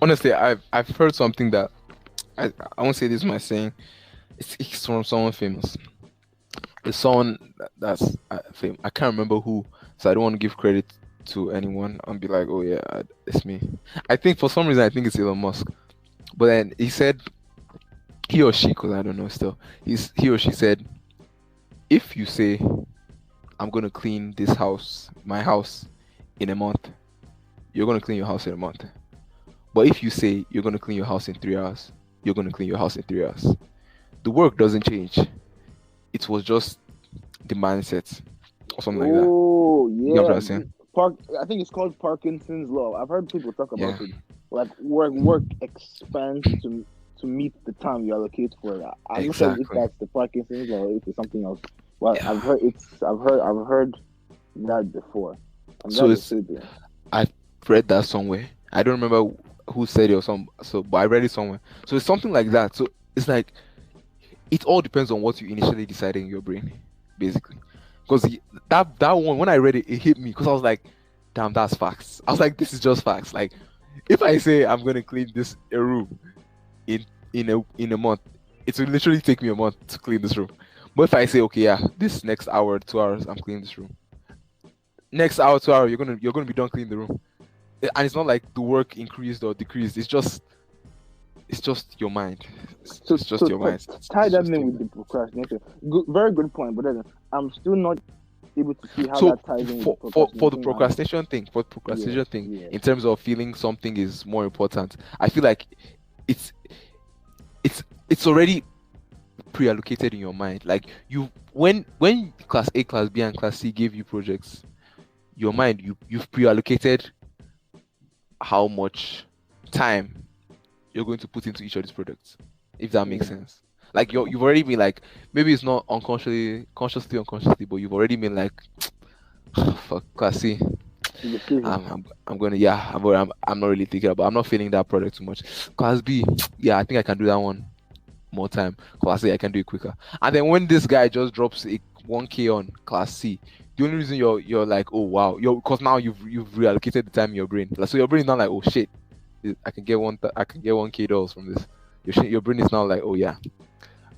Honestly, I've heard something that I won't say this is my saying. It's from someone famous. It's someone that's famous. I can't remember who, so I don't want to give credit to anyone and be like, oh yeah, it's me. I think for some reason I think it's Elon Musk. But then he said he or she, because I don't know still. He or she said, if you say I'm gonna clean this house, my house, in a month, you're gonna clean your house in a month. But if you say you're gonna clean your house in 3 hours, you're gonna clean your house in 3 hours. The work doesn't change. It was just the mindset or something like that. Oh You get what yeah, I'm saying? I think it's called Parkinson's law. I've heard people talk about Yeah, it. Like work expands to meet the time you allocate for it. I'm not sure if exactly. that's the Parkinson's law or if it's something else. Well, Yeah. I've heard that before, and So that is it's soothing. I read that somewhere. I don't remember who said it or some. So, but I read it somewhere. So it's something like that. So it's like it all depends on what you initially decided in your brain, basically. Because that one when I read it, it hit me because I was like, damn, that's facts. I was like, this is just facts. Like, if I say I'm gonna clean this a room in in a month, it will literally take me a month to clean this room. But if I say, okay, yeah, this next hour, 2 hours, I'm cleaning this room. Next hour, 2 hour, you're gonna be done cleaning the room. And it's not like the work increased or decreased. It's just your mind. So It's just your mind. tie It's that just in your with the mind. procrastination. Very good point. But then I'm still not able to see how So that ties in with the for the procrastination angle. procrastination thing, Yeah, yeah. in terms of feeling something is more important, I feel like it's it's already pre-allocated in your mind. Like you when class A, class B, and class C gave you projects, your mind you've pre-allocated how much time you're going to put into each of these products, if that makes Yeah. sense. Like you've already been like, maybe it's not unconsciously, but you've already been like, for class C, Decision. I'm gonna, yeah, I'm not really thinking about, I'm not feeling that product too much. Class B, yeah, I think I can do that one more time. Class A, I can do it quicker. And then when this guy just drops a 1K on class C, the only reason you're like, oh wow, you're because now you've reallocated the time in your brain. Like, so your brain is not like, oh shit, I can get 1K dollars from this. Your brain is now like, oh yeah,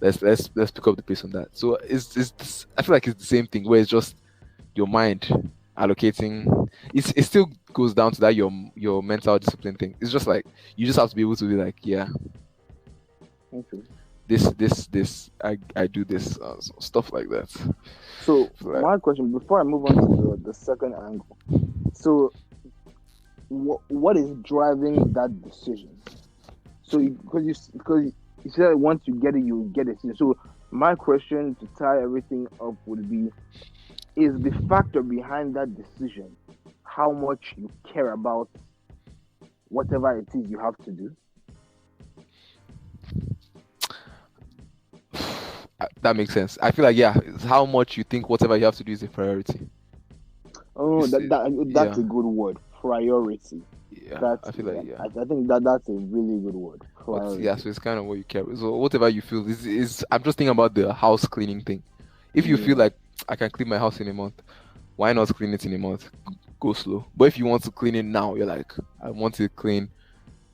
let's pick up the pace on that. So I feel like it's the same thing where it's just your mind allocating. It still goes down to that your mental discipline thing. It's just like you just have to be able to be like, yeah, Okay. this I do this, stuff like that. So Like, my question before I move on to the second angle. So what is driving that decision? So because you said once you get it, you get it. So my question to tie everything up would be: is the factor behind that decision how much you care about whatever it is you have to do? that makes sense. I feel like, yeah, it's how much you think whatever you have to do is a priority. Oh, that's Yeah, a good word. Priority. yeah. That's I feel like, yeah. I think that's a really good word. But yeah, Priority. so it's kind of what you care. So whatever you feel is I'm just thinking about the house cleaning thing. If you feel Yeah. like I can clean my house in a month, why not clean it in a month? Go slow. But if you want to clean it now, you're like, I want it clean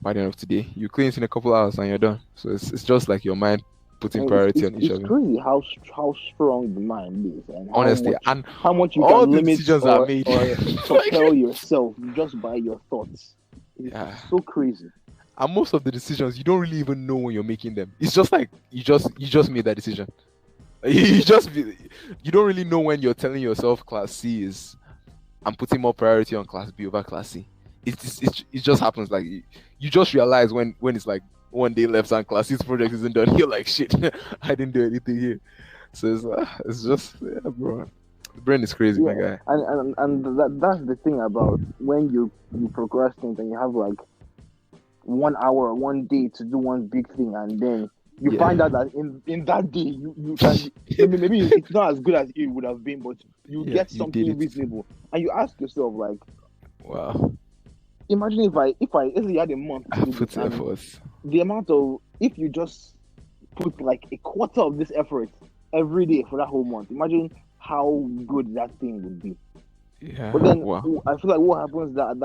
by the end of today. You clean it in a couple hours and you're done. So it's just like your mind putting And priority on each it's of them. crazy how strong the mind is and Honestly, and how much you all can the limit decisions are made. or Like, propel yourself just by your thoughts. yeah. It's so crazy. And most of the decisions you don't really even know when you're making them. It's just like you just made that decision. You just you don't really know when you're telling yourself class C is I'm putting more priority on class B over class C. It just happens like you just realize when it's like one day left and class C's project isn't done. You're like shit, I didn't do anything here. So it's just yeah, bro. The brain is crazy, my Yeah, guy. and that's the thing about when you procrastinate and you have like 1 hour or one day to do one big thing, and then you find Yeah, out that in that day you can maybe it's not as good as it would have been, but you yeah, get you did something it. reasonable, and you ask yourself like, Wow, imagine if I let's say you had a month to I do this, put and efforts. the amount of if you just put like a quarter of this effort every day for that whole month, imagine how good that thing would be. But Yeah, then wow. I feel like what happens that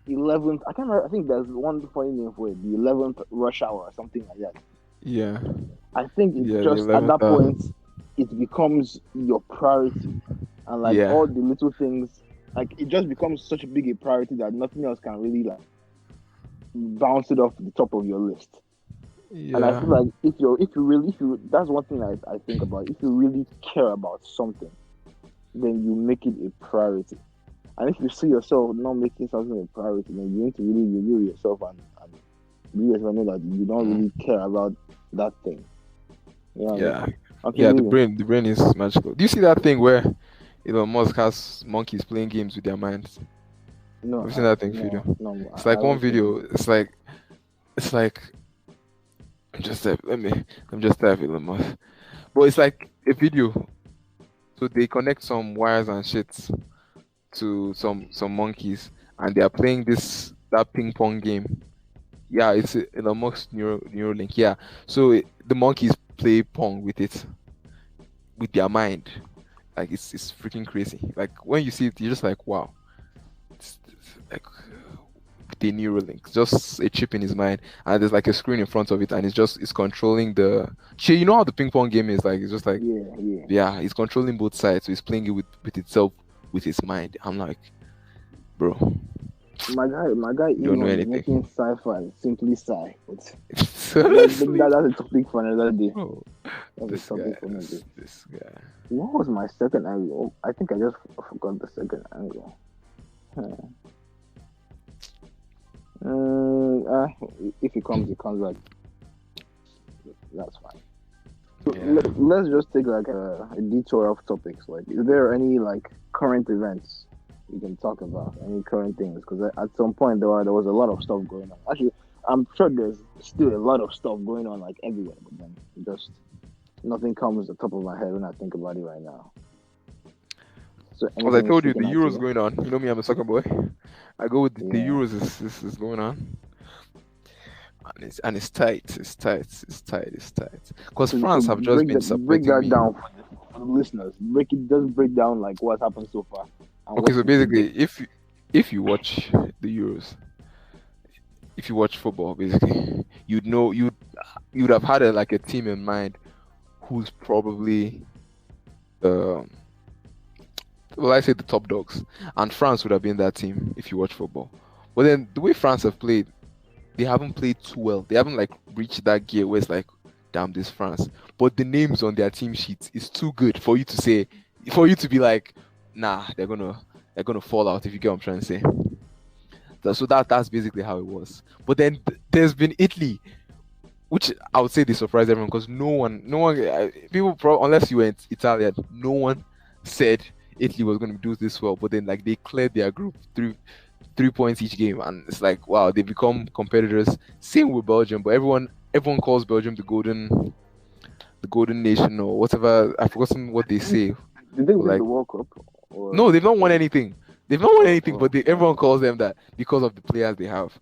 11th, I can't remember, I think there's one funny name for it, the 11th rush hour or something like that. Yeah, I think it's yeah. The just at 11th. that point it becomes your priority, and like Yeah, all the little things, like it just becomes such a big a priority that nothing else can really like bounce it off the top of your list. And I yeah. feel like if you that's one thing I think about. If you really care about something, then you make it a priority. And if you see yourself not making something a priority, then you need to really review yourself and you yourself know that you don't Mm. really care about that thing. You know what I mean? Yeah, Okay, yeah. The moving. brain is magical. Do you see that thing where Elon Musk has monkeys playing games with their minds? No, Have you seen that thing video? no, no, It's I like one haven't seen video. It's like just type, let me just type Elon Musk. But it's like a video. So they connect some wires and shit to some monkeys, and they are playing this that ping pong game. Yeah, it's Elon Musk Neuralink. Yeah. So the monkeys play pong with it with their mind. Like it's freaking crazy. Like when you see it, you're just like, wow. It's like the Neuralink, just a chip in his mind, and there's like a screen in front of it, and it's controlling the. Shit, you know how the ping pong game is like? It's just like, it. Yeah, yeah. yeah, he's controlling both sides, so he's playing it with itself with his mind. I'm like, bro, My guy you don't know Elon is making anything. sci-fi simply sci. But Seriously, that's a topic for another day. bro, That's a this guy, topic for another day. this guy. What was my second angle? I think I just forgot the second angle. Hmm. If it comes, it comes back. That's fine. So Yeah. let's just take like a detour off topics. Like, is there any like current events we can talk about? Any current things? Because at some point there was a lot of stuff going on. Actually, I'm sure there's still a lot of stuff going on like everywhere, but then just nothing comes to the top of my head when I think about it right now. So As I anything is told you, sticking the out to Euros you? going on. You know me, I'm a soccer boy. I go with the Yeah. Euros is going on. And it's tight. It's tight. It's tight. It's tight. Because So France have just been break disappointing that me. down for the listeners. Just break down like what happened so far and Okay, what so you basically, predict. if you watch the Euros, if you watch football, basically, you'd know you'd have had like a team in mind who's probably um well, I say the top dogs, and France would have been that team if you watch football. But then the way France have played, they haven't played too well. They haven't like reached that gear where it's like, damn, this France. But the names on their team sheets is too good for you to say, for you to be like, nah, they're gonna fall out if you get what I'm trying to say. So that's basically how it was. But then there's been Italy, which I would say they surprised everyone because no one, people unless you were Italian, no one said Italy was going to do this well. But then like they cleared their group through 3 points each game, and it's like wow, they become competitors. Same with Belgium, but everyone calls Belgium the golden nation or whatever. I've forgotten what they say. Did they But win the like World Cup no, or they've not won was it? anything. They've not won Oh, anything, but oh, everyone calls them that because of the players they have.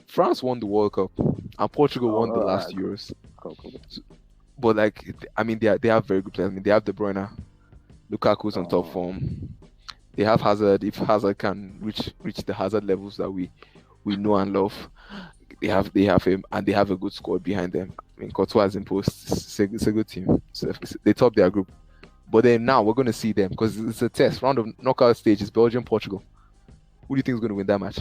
France won the World Cup, and Portugal oh, won the all last right, cool, Euros. cool, cool. But like, I mean, they have very good players. I mean, they have De Bruyne, Lukaku's on top Oh, form. They have Hazard. If Hazard can reach the Hazard levels that we know and love, they have him, and they have a good squad behind them. I mean, Courtois is in post. It's a good team. So they top their group. But then now we're going to see them because it's a test round of knockout stage. It's Belgium, Portugal. Who do you think is going to win that match?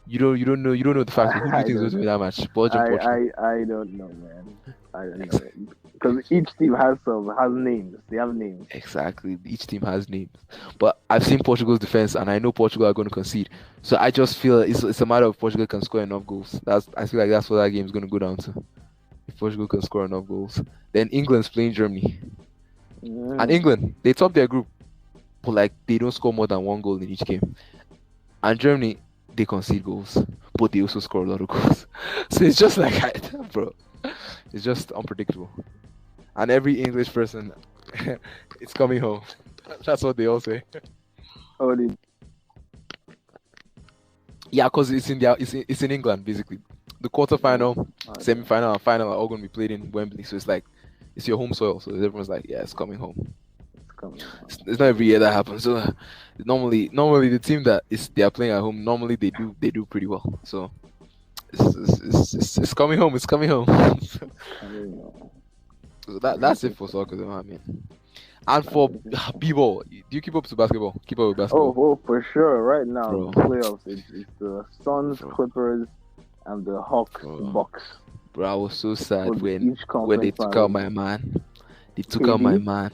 You don't know the facts, but who do you I think is going don't to know. win that match? Belgium, Portugal. I don't know, man. I don't know. Exactly. because each team has names. They have names. Exactly. Each team has names. But I've seen Portugal's defense and I know Portugal are going to concede. So I just feel it's a matter of Portugal can score enough goals. I feel like that's what that game is going to go down to. If Portugal can score enough goals. Then England's playing Germany. And Mm. England, they top their group, but like they don't score more than one goal in each game. And Germany, they concede goals, but they also score a lot of goals. So it's just like, bro, it's just unpredictable. And every English person, it's coming home. That's what they all say. Oh, they, Yeah, because it's in England basically. The quarterfinal, okay. semi-final, and final are all going to be played in Wembley. So it's like it's your home soil. So everyone's like, yeah, it's coming home. It's coming. It's not every year that happens. So normally the team that is they are playing at home, normally they do pretty well. So it's coming home. It's coming home. Coming. So that's it for soccer, though, I mean. And for b-ball, do you keep up to basketball? Keep up with basketball, For sure. Right now, bro. the playoffs. It's the Suns, Bro. Clippers, and the Hawks, Bro. Bucks. Bro, I was so sad For when each they conference took out finals. my man. They took out my KD? man.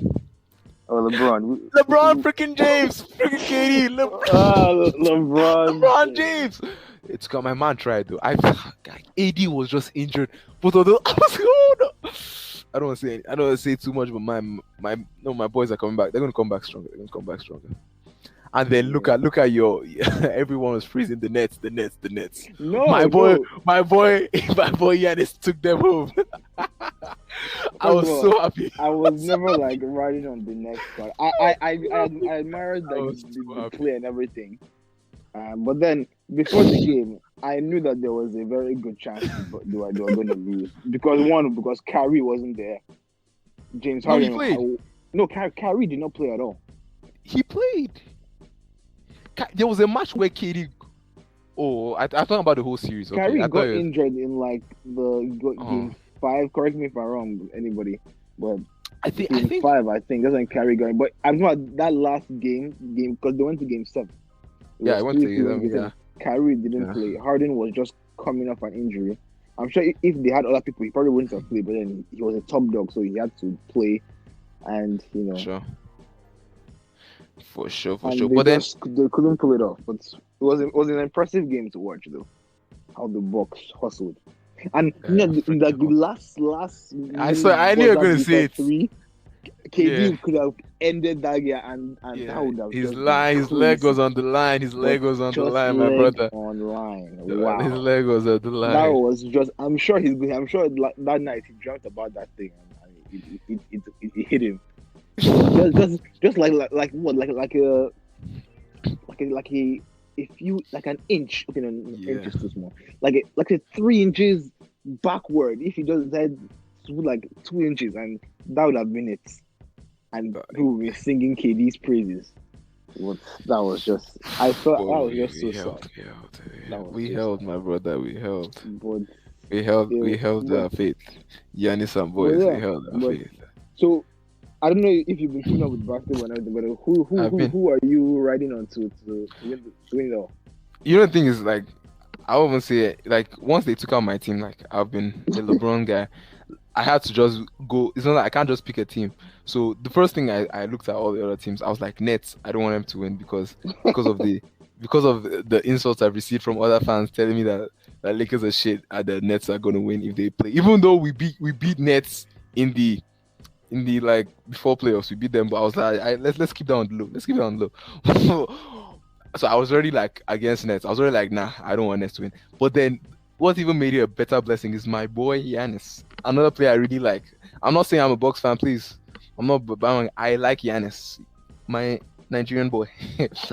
Oh, LeBron. LeBron freaking James, freaking KD, LeBron. LeBron James. It's got my man tried though. AD was just injured. Both of those. I was oh no. I don't want to say too much, but my boys are coming back. They're gonna come back stronger. And then look at your everyone was freezing the nets. No, my boy Giannis took them home. I was so happy. I was never like riding on the next part. I admired I like was so the happy. play and everything. But then before the game, I knew that there was a very good chance they were going to lose because Kyrie wasn't there. James No, he Harden. played. Kyrie did not play at all. He played. There was a match where KD. Oh, I'm talking about the whole series. Okay, Kyrie I got thought injured in like the game 5. Correct me if I'm wrong, anybody. But I think game 5, I think that's when Kyrie got. But I'm not that last game because they went to game 7. Yeah, I went to game. yeah. Kyrie didn't play. Harden was just coming off an injury. I'm sure if they had other people, he probably wouldn't have played. But then he was a top dog, so he had to play. And Sure. For sure. But then they couldn't pull it off. But it was an impressive game to watch, though. How the Bucks hustled, and the last. I knew you were going to say it. 3, KD could have ended that game, and that would have his leg was on the line. His leg was on the line, my brother. Online. Wow. His leg was on the line. That was just. I'm sure that night he dreamt about that thing, and it hit him. just like what like a few like an inch. Okay, no, inch is too small. Like a 3 inches backward. If he does that, like 2 inches, and that would have been it. And we will be singing KD's praises. That was just. I thought that was just so sad. We held, my brother. We held. But we held our faith. Giannis and boys, we held our faith. So. I don't know if you've been keeping up with basketball and everything, but who are you riding on to win it all? You know, the thing is, like, I won't say it. Like, once they took out my team, like, I've been a LeBron guy. I had to just go. It's not like I can't just pick a team. So the first thing I looked at all the other teams. I was like, Nets. I don't want them to win because of the insults I've received from other fans telling me that Lakers are shit and the Nets are gonna win if they play. Even though we beat Nets in the like before playoffs, we beat them, but I was like, let's keep that on the low. So I was already like against Nets. I was already like, nah, I don't want Nets to win. But then what even made it a better blessing is my boy Giannis, another player I really like. I'm not saying I'm a Bucks fan, please. I'm not, but I like Giannis, my Nigerian boy.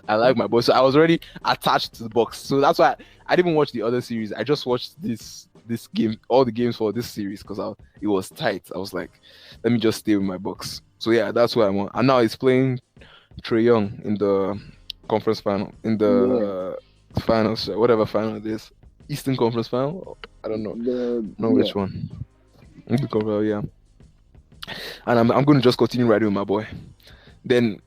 I like my boy, so I was already attached to the Bucks. So that's why I didn't watch the other series. I just watched this game, all the games for this series, because it was tight. I was like, let me just stay with my Bucks. So yeah, that's what I want. And now he's playing Trae Young in the conference final, in the finals, whatever final it is, Eastern Conference final. I don't know which one. The conference, yeah. And I'm going to just continue riding with my boy. Then,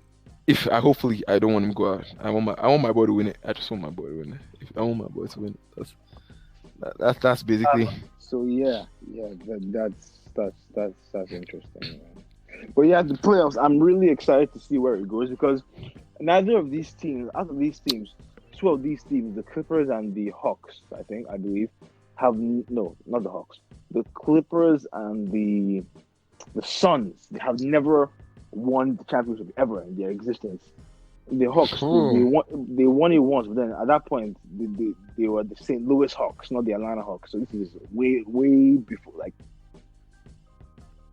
hopefully I don't want him to go out. I want my boy to win it. I just want my boy to win it. I want my boy to win it. That's basically. So that's That's interesting. Man. But yeah, the playoffs. I'm really excited to see where it goes because neither of these teams, out of these teams, two of these teams, the Clippers and the Hawks, I believe, have no, not the Hawks. The Clippers and the Suns, they have never won the championship ever in their existence. The Hawks, Oh, they won it once, but then at that point they were the St. Louis Hawks, not the Atlanta Hawks. So this is way before. Like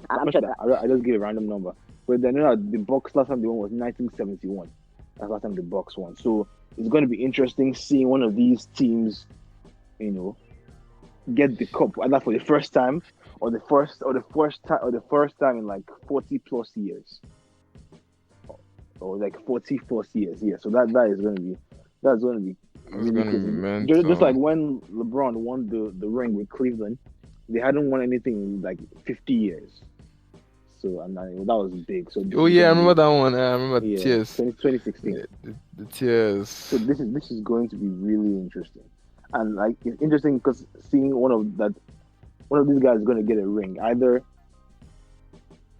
I'm not sure that I just give a random number, but then the Bucks last time they won was 1971. That's last time the Bucks won. So it's going to be interesting seeing one of these teams, you know, get the cup either for the first time or the first time in like 40 plus years or like 40 plus years. Yeah, so that is going to be it's really gonna be crazy. Just mental. like when LeBron won the ring with Cleveland, they hadn't won anything in like 50 years. So and that was big. So this Oh is yeah, I going to remember be that one. I remember the yeah tears. 2016. Yeah, the So tears. this is going to be really interesting, and like it's interesting because seeing one of these guys is going to get a ring. Either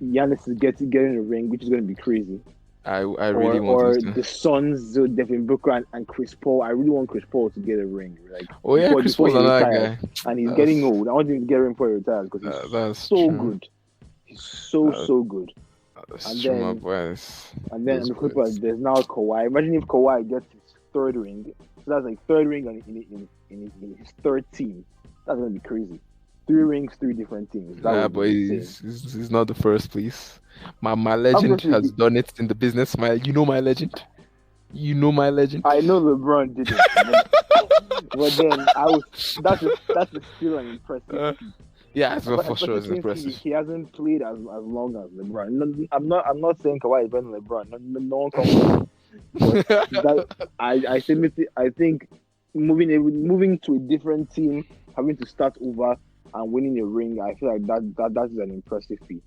Giannis is getting a ring, which is going to be crazy, I really want him or to. the Suns, so Devin Booker and Chris Paul. I really want Chris Paul to get a ring, like Oh yeah, Chris before Paul's he another retires, guy. and he's getting That's old. I want him to get a ring before he retires because he's that's so true. good. He's That, so good. that's And true, my then boys. on Those the Clippers, boys. there's now Kawhi. Imagine if Kawhi gets his third ring. So that's like third ring in his third team. That's gonna be crazy. Three rings, three different teams. That Nah, would be but insane. he's not the first, please. My legend Obviously, has done it in the business. My legend. You know my legend. I know LeBron did it, but then I was that's still an impressive Uh, feat. yeah, it's for sure Especially it's since impressive. he hasn't played as long as LeBron. No, I'm not saying Kawhi is better than LeBron. No one come for me. But that I think moving to a different team, having to start over and winning a ring, I feel like that is an impressive feat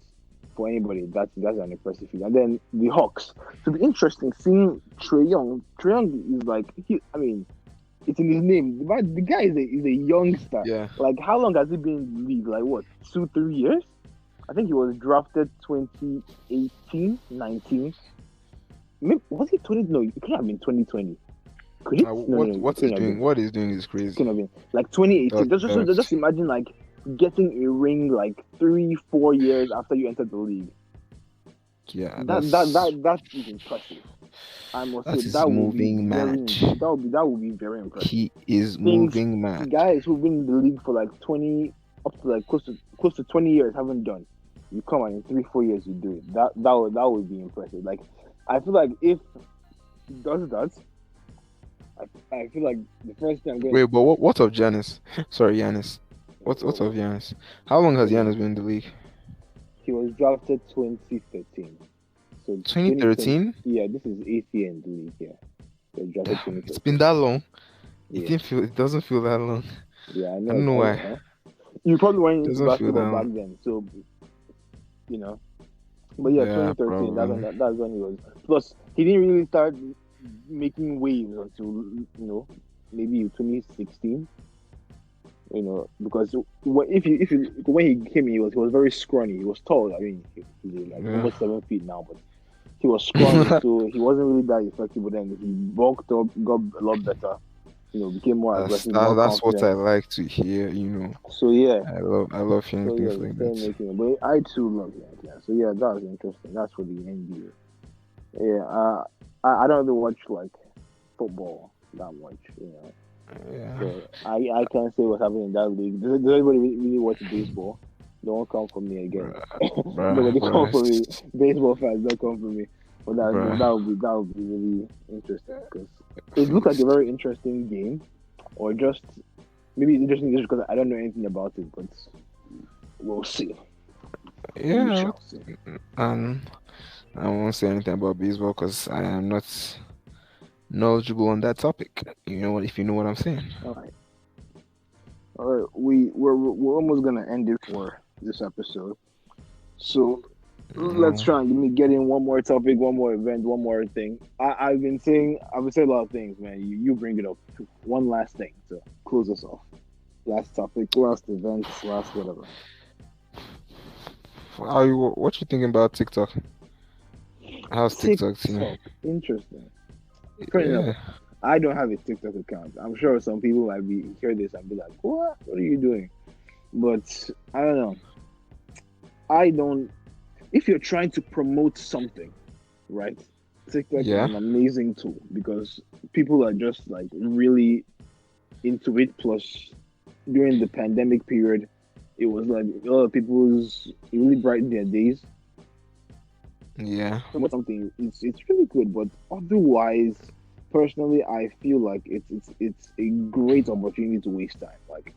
for anybody. That's an impressive feat. And then the Hawks. To be interesting seeing Trey Young. Trey Young is like I mean, it's in his name. The guy is a youngster. Yeah. Like how long has he been in the league? Like what, 2-3 years? I think he was drafted 2018, 19. Maybe, was it 20? No, it could have been 2020. Could it? No, it What he's couldn't have doing? been. What he's doing is It crazy. couldn't have been. Like 2018. Just imagine like getting a ring like 3-4 years after you entered the league. Yeah, That is impressive. I must say that is moving mad. that would be very impressive. He is Things moving mad. guys who've been in the league for like 20 up to like close to 20 years haven't done. You come and in 3-4 years you do it. That would be impressive. Like I feel like if he does that, I feel like the first thing I'm going Wait, but what of Giannis? Sorry, Giannis. What of Giannis? How long has Giannis been in the league? he was drafted 2013. So 2020, 2013? yeah, this is eighth year in the league, yeah. He was drafted Damn, it's 2013. been that long. Yeah. It doesn't feel that long. Yeah, I I know. don't know I, why. huh? You probably weren't It into doesn't feel that basketball back long. then, so you know. But yeah, Yeah, 2013. probably. That's when he was. Plus, he didn't really start making waves until maybe 2016. Because when he came in, he was very scrawny. He was tall. I mean, he's like Yeah. almost 7 feet now, but he was scrawny, so he wasn't really that effective. But then he bulked up, got a lot better. Became more aggressive, more That's what I confident. like to hear. So yeah, I love hearing yeah, things he like started that. making it. But I too love that. Yeah. So yeah, that was interesting. That's for the NBA. Yeah, I don't really watch like football that much. Yeah. So I can't say what's happening in that league. Does anybody really watch baseball? Don't come for me again. Nobody come for me. Baseball fans don't come for me. But Bruh. that would be really interesting because it looks like a very interesting game, or just maybe it's interesting just because I don't know anything about it. But we'll see. We Yeah, shall see. and I won't say anything about baseball because I am not knowledgeable on that topic. If you know what I'm saying. All right, all right. We're almost gonna end it for this episode. So let's No, try and get in one more topic, one more event, one more thing. I've been saying a lot of things, man. You bring it up. One last thing to close us off. Last topic, last event, last whatever. what you thinking about TikTok? How's TikTok to you? TikTok, interesting. Funny enough, Yeah, I don't have a TikTok account. I'm sure some people might be hear this and be like, "What? What are you doing?" But I don't know. I don't. If you're trying to promote something, right? TikTok is yeah, an amazing tool because people are just like really into it. Plus, during the pandemic period, it was like a lot of people's it really brightened their days. yeah, Promote something, it's really good. But otherwise, personally, I feel like it's a great opportunity to waste time. Like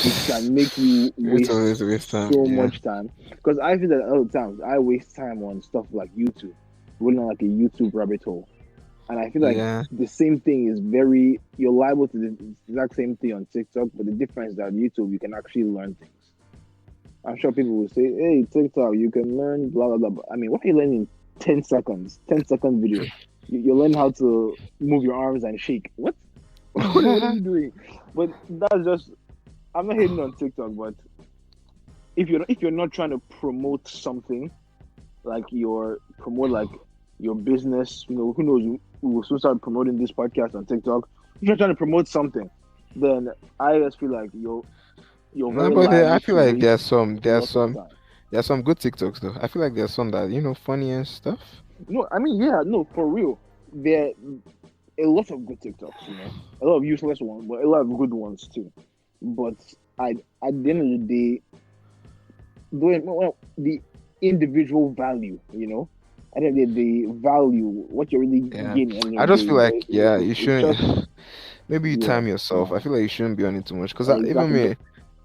it can make you it's always a waste waste time. so Yeah, much time. Because I feel that other times I waste time on stuff like YouTube, going on like a YouTube rabbit hole. And I feel like yeah, the same thing is very you're liable to the exact same thing on TikTok, but the difference is that YouTube you can actually learn things. I'm sure people will say, "Hey, TikTok, you can learn blah blah blah." But, I mean, what are you learning in 10 seconds? 10-second video. You learn how to move your arms and shake. What? What are you doing? But that's just I'm not hating on TikTok, but if you're not trying to promote something like like your business, who knows, we will soon start promoting this podcast on TikTok. If you're trying to promote something, then I just feel like you're no, very but I liable feel to like waste a lot of time. there's some good TikToks though. I feel like there's some that funny and stuff. No, I mean, yeah, no, for real. There a lot of good TikToks, a lot of useless ones, but a lot of good ones too. But I, at the end of the day, doing well, the individual value, I think the value, what you're really Yeah, gaining at the end I of the just day, feel like yeah, you it's just shouldn't. Maybe you yeah, time yourself. yeah, I feel like you shouldn't be on it too much because even exactly. me,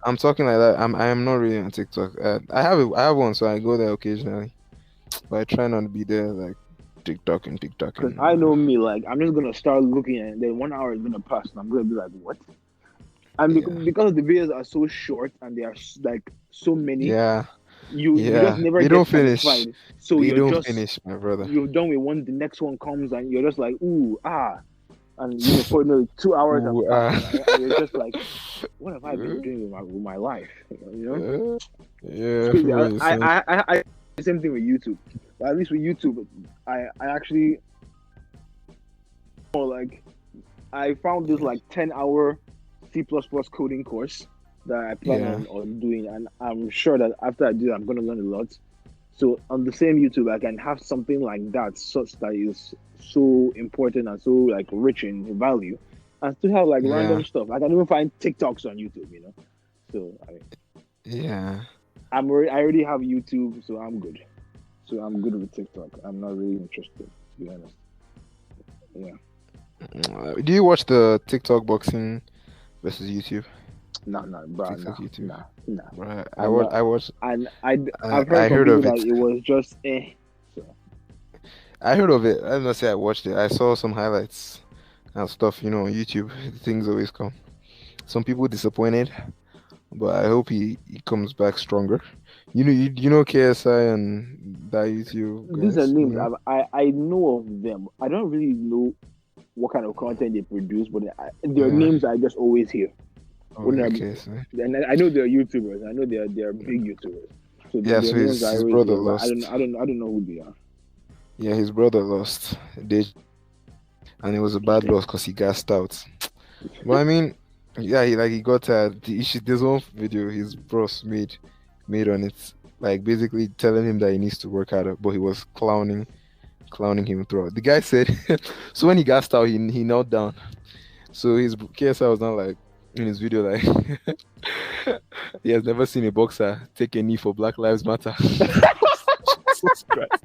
I'm talking like that. I am not really on TikTok. I have one, so I go there occasionally, but I try not to be there like TikTok and TikTok Because and I know me, like I'm just gonna start looking at it, then 1 hour is gonna pass, and I'm gonna be like, what? And yeah, because the videos are so short and they are like so many, yeah, you just yeah. never They get don't finish. satisfied. So They don't finish, my brother. you're done with one, the next one comes, and you're just like, ooh, ah, and before you know it, 2 hours have Ooh, passed, and you're just like, what have I been uh, doing with my life? uh, It's yeah, I crazy. feel what you're saying. I the same thing with YouTube. But at least with YouTube, I actually more like I found this Yeah, like 10-hour C++ coding course that I plan yeah, on doing, and I'm sure that after I do, I'm gonna learn a lot. So on the same YouTube, I can have something like that, such that is so important and so like rich in value, and still have like yeah, random stuff. I can even find TikToks on YouTube. So I mean, yeah. I already have YouTube, so I'm good. So I'm good with TikTok. I'm not really interested, to be honest. Yeah, Do you watch the TikTok boxing versus YouTube? no, bro, TikTok, YouTube. no. Right. I'm not. I watched. And I've heard I from heard people of that it. it was just So I heard of it. I did not say I watched it. I saw some highlights and stuff. On YouTube, things always come. Some people disappointed, but I hope he comes back stronger. You know KSI and that YouTube these are guys. names I know of them. I don't really know what kind of content they produce, but their Yeah. names I just always hear. Oh, When KSI. and I know they're YouTubers. I know they're big YouTubers. So Yeah. their So names I his always brother hear, but lost. I don't know who they are. Yeah, his brother lost. And it was a bad loss because he gassed out. But I mean, yeah, he got there's one video his bros made on it, like basically telling him that he needs to work harder, but he was clowning him throughout. The guy said, so when he gassed out, he knelt down. So his KSI was not like in his video like he has never seen a boxer take a knee for Black Lives Matter. Jesus Christ!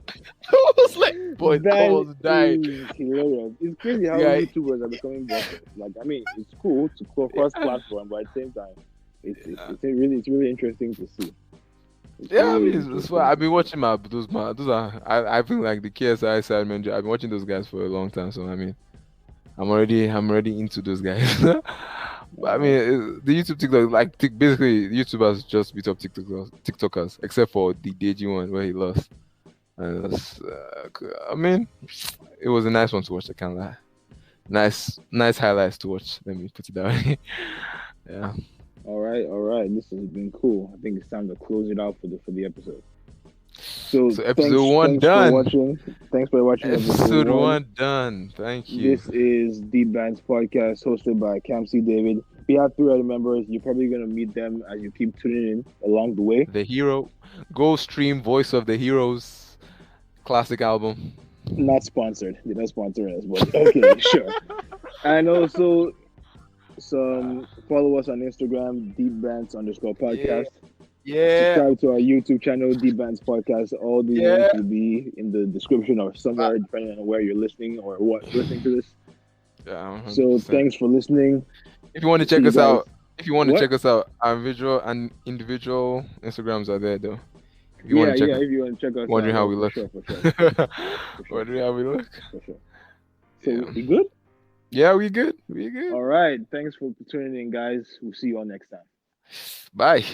I was like, boy, That almost died. is hilarious. It's crazy how Yeah, YouTubers are becoming boxers. Like, I mean, it's cool to cross yeah, platform, but at the same time, yeah. it's really interesting to see. It's Yeah, I really mean, it's why interesting I've to been see. watching those are I feel like the KSI side manager. I've been watching those guys for a long time, so I mean, I'm already into those guys. But I mean, Uh, the YouTube TikTok like basically YouTubers just beat up TikTokers except for the Deji one where he lost. And I mean, it was a nice one to watch. I can't lie. Nice highlights to watch. Let me put it that way. Yeah. all right. This has been cool. I think it's time to close it out for the episode. So So episode one thanks for done. watching. Thanks for watching episode Episode one. one done. Thank you. This is the Bants podcast hosted by Camcy David. We have three other members. You're probably gonna meet them as you keep tuning in along the way. The Hero. Go stream Voice of the Heroes classic album. Not sponsored. They're not sponsoring us, but okay, sure. And also follow us on Instagram, deepbants_podcast. Yeah. Subscribe to our YouTube channel, Deep Bants Podcast. All the Yeah. links will be in the description or somewhere, depending on where you're listening or what you're listening to this. Yeah. So 100%. thanks for listening. If you want to See check you us guys. out, What? check us out, our visual and individual Instagrams are there though. If you Yeah, want to check, if you want to check us wondering out, how we for look. sure, for sure, Wondering how we look. for sure. So Yeah. we good? Yeah, we good. We good. All right. Thanks for tuning in, guys. We'll see you all next time. Bye.